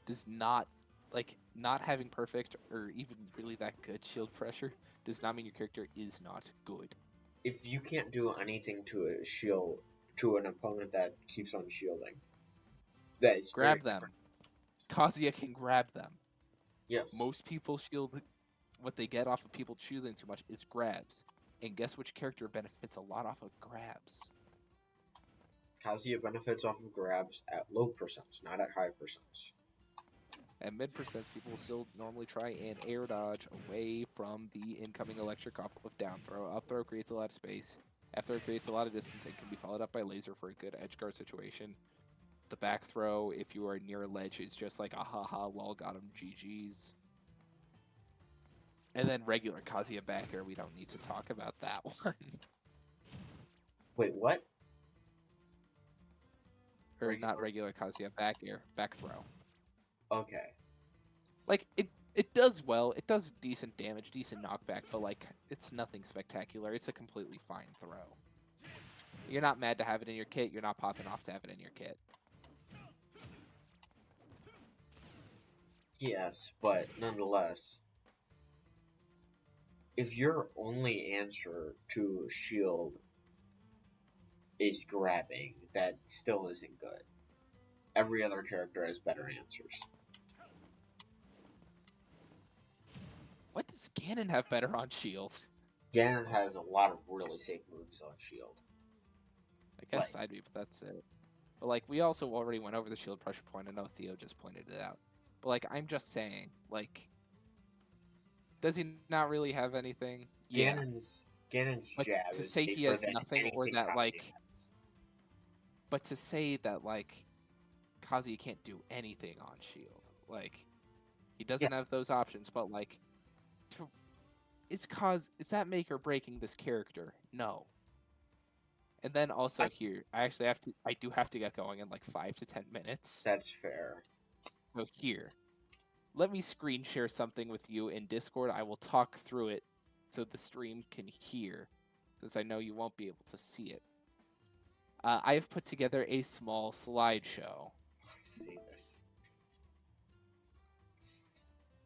does not, like, not having perfect or even really that good shield pressure does not mean your character is not good. if you can't do anything to a shield, to an opponent that keeps on shielding, that is Grab very them. different. Kazuya can grab them. Yes. Most people shield, what they get off of people shielding too much is grabs. And guess which character benefits a lot off of grabs? Kazuya benefits off of grabs at low percents, not at high percents. At mid percents, people will still normally try and air dodge away from the incoming electric off of down throw. Up throw creates a lot of space. F throw creates a lot of distance and can be followed up by laser for a good edge guard situation. The back throw, if you are near a ledge, is just like a haha lol got him GG's. And then regular Kazuya back air, we don't need to talk about that one. Wait, what? Or Regular- not regular Kazuya, back air, back throw. Okay. Like, it does well. It does decent damage, decent knockback, but, like, it's nothing spectacular. It's a completely fine throw. You're not mad to have it in your kit. You're not popping off to have it in your kit. Yes, but nonetheless, if your only answer to shield is grabbing, that still isn't good. Every other character has better answers. What does Ganon have better on shield? Ganon has a lot of really safe moves on shield. I guess Like- side B, but that's it. But, like, we also already went over the shield pressure point. I know Theo just pointed it out. But, like, I'm just saying, like, does he not really have anything? Yeah. Ganon's But jab to is say he safer has than nothing or anything that, Kazuya like, has. but to say that, like, Kazuya can't do anything on shield, like, he doesn't Yes. have those options, but, like, is that make or breaking this character? No. And then also here, I do have to get going in like 5 to 10 minutes. That's fair. So here, let me screen share something with you in Discord. I will talk through it so the stream can hear, since I know you won't be able to see it. I have put together a small slideshow. Let's see this.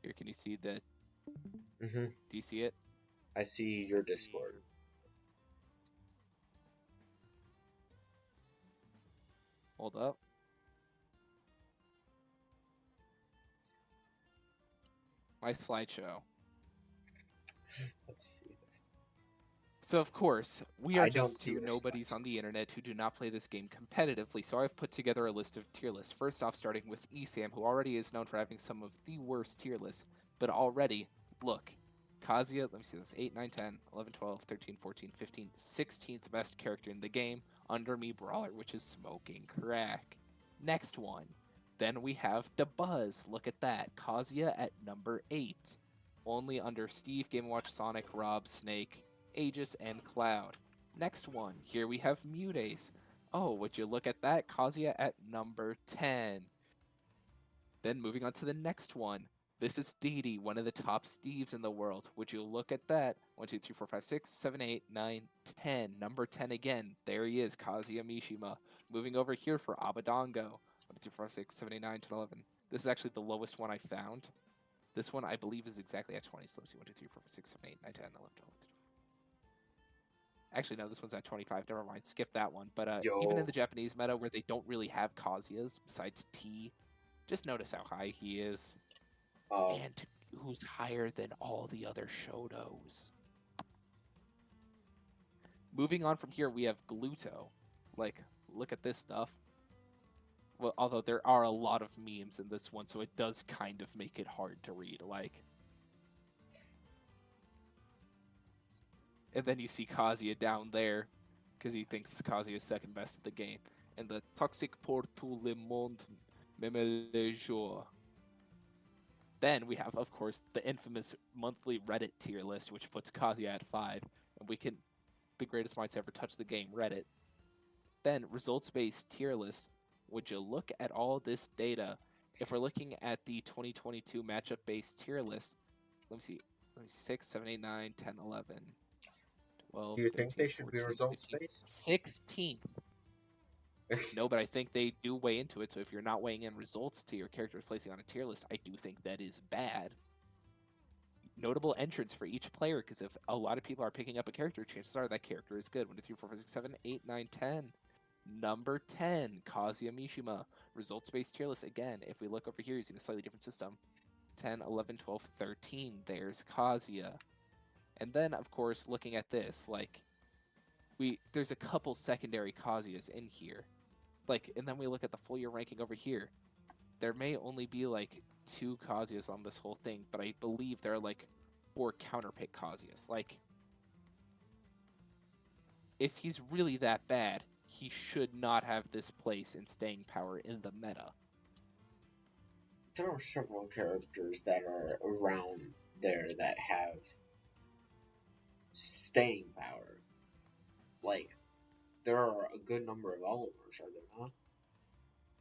Here, can you see the? Mm-hmm. Do you see it? I see your Discord. Hold up. My slideshow. Let's see this. So, of course, we I are don't just see two your nobodies on the internet who do not play this game competitively, so I've put together a list of tier lists. First off, starting with Esam, who already is known for having some of the worst tier lists, but already, look, Kazuya, let me see this, 8, 9, 10, 11, 12, 13, 14, 15, 16th best character in the game, under me Brawler, which is smoking crack. Next one. Then we have DeBuzz, look at that, Kazuya at number 8. Only under Steve, Game & Watch, Sonic, Rob, Snake, Aegis, and Cloud. Next one, here we have Mutace. Oh, would you look at that? Kazuya at number 10. Then moving on to the next one. This is Didi, one of the top Steves in the world. Would you look at that? 1, 2, 3, 4, 5, 6, 7, 8, 9, 10. Number 10 again. There he is, Kazuya Mishima. Moving over here for Abadongo. 1, 2, 3, 4, 5, 6, 7, 8, 9, 10, 11. This is actually the lowest one I found. This one, I believe, is exactly at 20. So let's see, 1, 2, 3, 4, 5, 6, 7, 8, 9, 10, 11, 12. Actually, no, this one's at 25. Never mind, skip that one. But even in Yo, the Japanese meta, where they don't really have Kazuyas besides T, just notice how high he is. And who's higher than all the other Shotos. Moving on from here, we have Gluto. Like, look at this stuff. Well, although there are a lot of memes in this one, so it does kind of make it hard to read. Like, and then you see Kazuya down there, because he thinks Kazuya is second best at the game. And the Toxic pour tout le monde, même les jours. Then we have, of course, the infamous monthly Reddit tier list, which puts Kazuya at 5. And we can, the greatest minds ever touch the game, Reddit. Then results-based tier list. Would you look at all this data? If we're looking at the 2022 matchup-based tier list, let me see, 6, 7, 8, 9, 10, 11, 12, do you 13, think they should be 14, results 15, based? 16. No, but I think they do weigh into it. So if you're not weighing in results to your character's placing on a tier list, I do think that is bad. Notable entrants for each player, because if a lot of people are picking up a character, chances are that character is good. 1, 2, 3, 4, 5, 6, 7, 8, 9, 10. Number 10, Kazuya Mishima. Results-based tier list. Again, if we look over here using a slightly different system, 10, 11, 12, 13. There's Kazuya. And then, of course, looking at this, like, there's a couple secondary Kazuyas in here. Like, and then we look at the full year ranking over here. There may only be, like, 2 Kazuyas on this whole thing, but I believe there are, like, 4 counterpick Kazuyas. Like, if he's really that bad, he should not have this place in staying power in the meta. There are several characters that are around there that have staying power. Like, there are a good number of Olimars, are there not?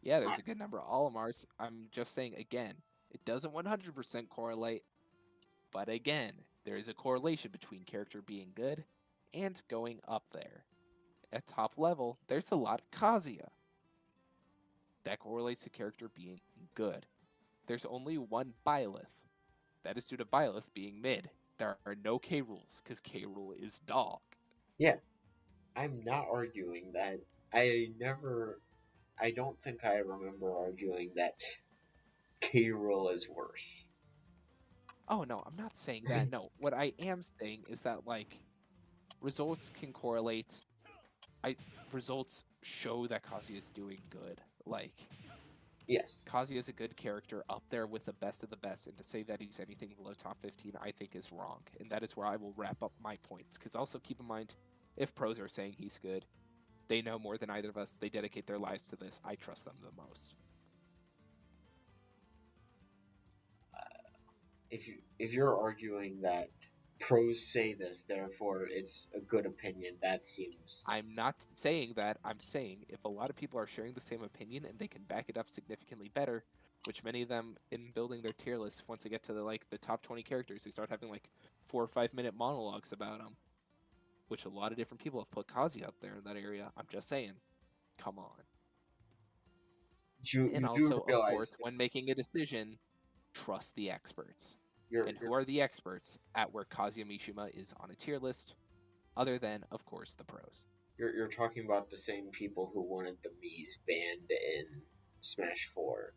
Yeah, there's a good number of Olimars. I'm just saying, again, it doesn't 100% correlate, but again, there is a correlation between character being good and going up there. At top level, there's a lot of Kazuya. That correlates to character being good. There's only one Byleth. That is due to Byleth being mid. There are no K rules, because K rule is dog. Yeah, I'm not arguing that. I don't think I remember arguing that K Rool is worse. Oh no, I'm not saying that. No, what I am saying is that, like, results can correlate. Results show that Kazuya is doing good. Like, Yes. Kazuya is a good character up there with the best of the best, and to say that he's anything below top 15, I think is wrong. And that is where I will wrap up my points. Because also keep in mind, if pros are saying he's good, they know more than either of us. They dedicate their lives to this. I trust them the most. If you're arguing that pros say this, therefore it's a good opinion, that seems. I'm not saying that. I'm saying if a lot of people are sharing the same opinion and they can back it up significantly better, which many of them in building their tier lists, once they get to the top 20 characters, they start having like 4 or 5 minute monologues about them, which a lot of different people have put Kazuya up there in that area. I'm just saying, come on. You And do also, of realize course, when making a decision, trust the experts. you're, And who are the experts at where Kazuya Mishima is on a tier list, other than, of course, the pros? you're talking about the same people who wanted the Mii's banned in Smash 4.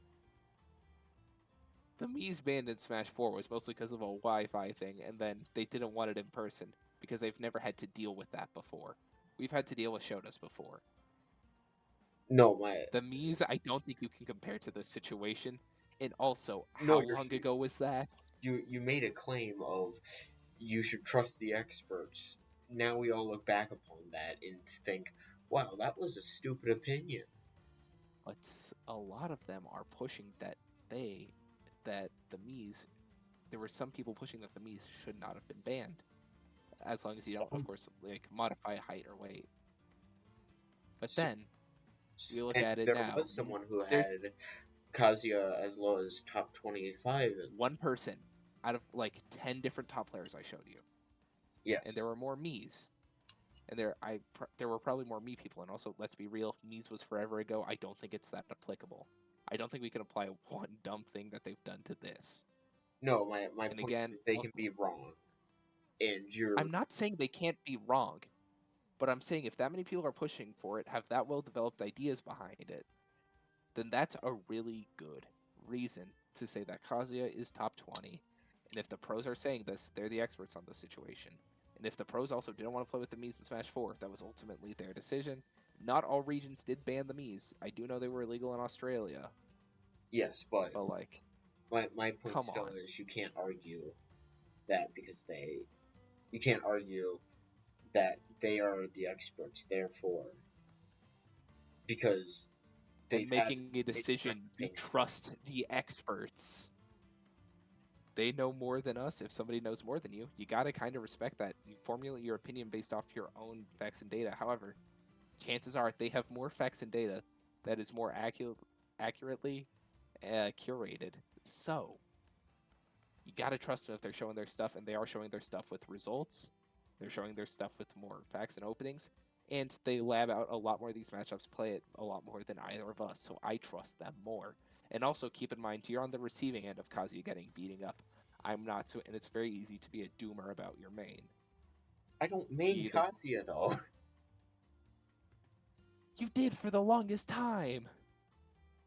The Mii's banned in Smash 4 was mostly because of a Wi-Fi thing, and then they didn't want it in person because they've never had to deal with that before. We've had to deal with Shotos before. No, The Mii's, I don't think you can compare to this situation. And also, No, how long ago was that? you made a claim of you should trust the experts. Now we all look back upon that and think, wow, that was a stupid opinion. But a lot of them are pushing that the Mii's, there were some people pushing that the Mii's should not have been banned. As long as you don't, of course, like modify height or weight. But then, we look at it there now. was someone who had Kazuya as low as top 25. One person out of like 10 different top players I showed you. Yes. And there were more Mii's. And there were probably more Mii people. And also, let's be real, Mii's was forever ago. I don't think it's that applicable. I don't think we can apply one dumb thing that they've done to this. No, my And point again, is they also, can be wrong, and you're I'm not saying they can't be wrong, but I'm saying if that many people are pushing for it, have that well developed ideas behind it, then that's a really good reason to say that Kazuya is top 20. And if the pros are saying this, they're the experts on the situation. And if the pros also didn't want to play with the Mii's in Smash 4, that was ultimately their decision. Not all regions did ban the Mii's. I do know they were illegal in Australia, yes, but like, my point come still on. is you can't argue that because you can't argue that they are the experts. Therefore, because When they've had making a decision, you trust the experts. They know more than us. If somebody knows more than you, you gotta kind of respect that. You formulate your opinion based off your own facts and data. However, chances are they have more facts and data that is more accurately curated. So you gotta trust them if they're showing their stuff, and they are showing their stuff with results. They're showing their stuff with more facts and openings, and they lab out a lot more of these matchups, play it a lot more than either of us. So I trust them more. And also keep in mind, you're on the receiving end of Kazuya getting beating up. I'm not, so, and it's very easy to be a doomer about your main. I don't main Kazuya though. You did for the longest time.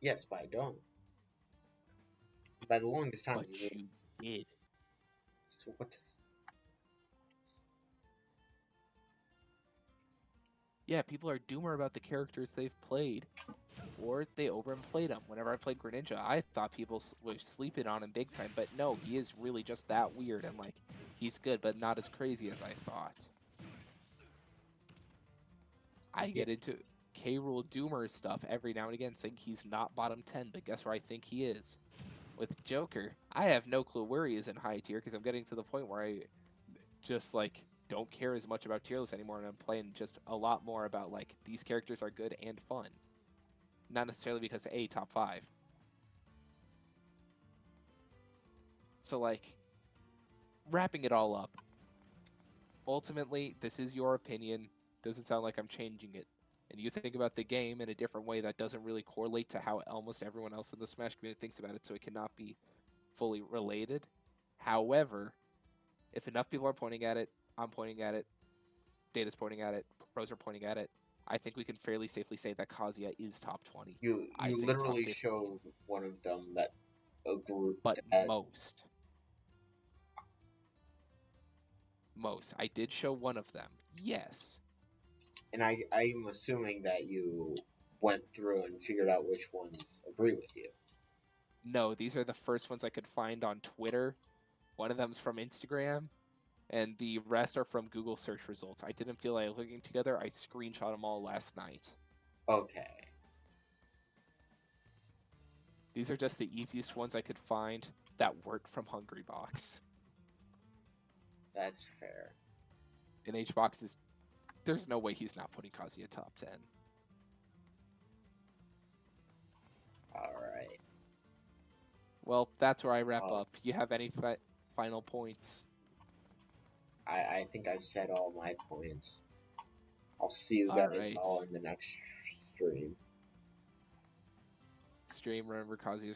Yes, but I don't. By the longest time, But you did. So what? Yeah, people are doomer about the characters they've played, or they overinplayed him. Whenever I played Greninja, I thought people were sleeping on him big time, but no, he is really just that weird, and like, he's good, but not as crazy as I thought. I get into K. Rool Doomer stuff every now and again, saying he's not bottom 10, but guess where I think he is? With Joker, I have no clue where he is in high tier, because I'm getting to the point where I just, like, don't care as much about tier lists anymore, and I'm playing just a lot more about, like, these characters are good and fun. Not necessarily because A, top 5. So, like, wrapping it all up, ultimately, this is your opinion. Doesn't sound like I'm changing it. And you think about the game in a different way that doesn't really correlate to how almost everyone else in the Smash community thinks about it, so it cannot be fully related. However, if enough people are pointing at it, I'm pointing at it, data's pointing at it, pros are pointing at it, I think we can fairly safely say that Kazuya is top 20. You I think literally top 50, showed one of them that a group but that most. I did show one of them. Yes. and I'm assuming that you went through and figured out which ones agree with you. No, these are the first ones I could find on Twitter. One of them's from Instagram, and the rest are from Google search results. I didn't feel like looking together. I screenshot them all last night. Okay. These are just the easiest ones I could find that weren't from Hungrybox. That's fair. And HBox is... There's no way he's not putting Kazuya top 10. Alright. Well, that's where I wrap up. You have any final points? I think I've said all my points. I'll see you guys all in the next stream. Remember, Kazuya's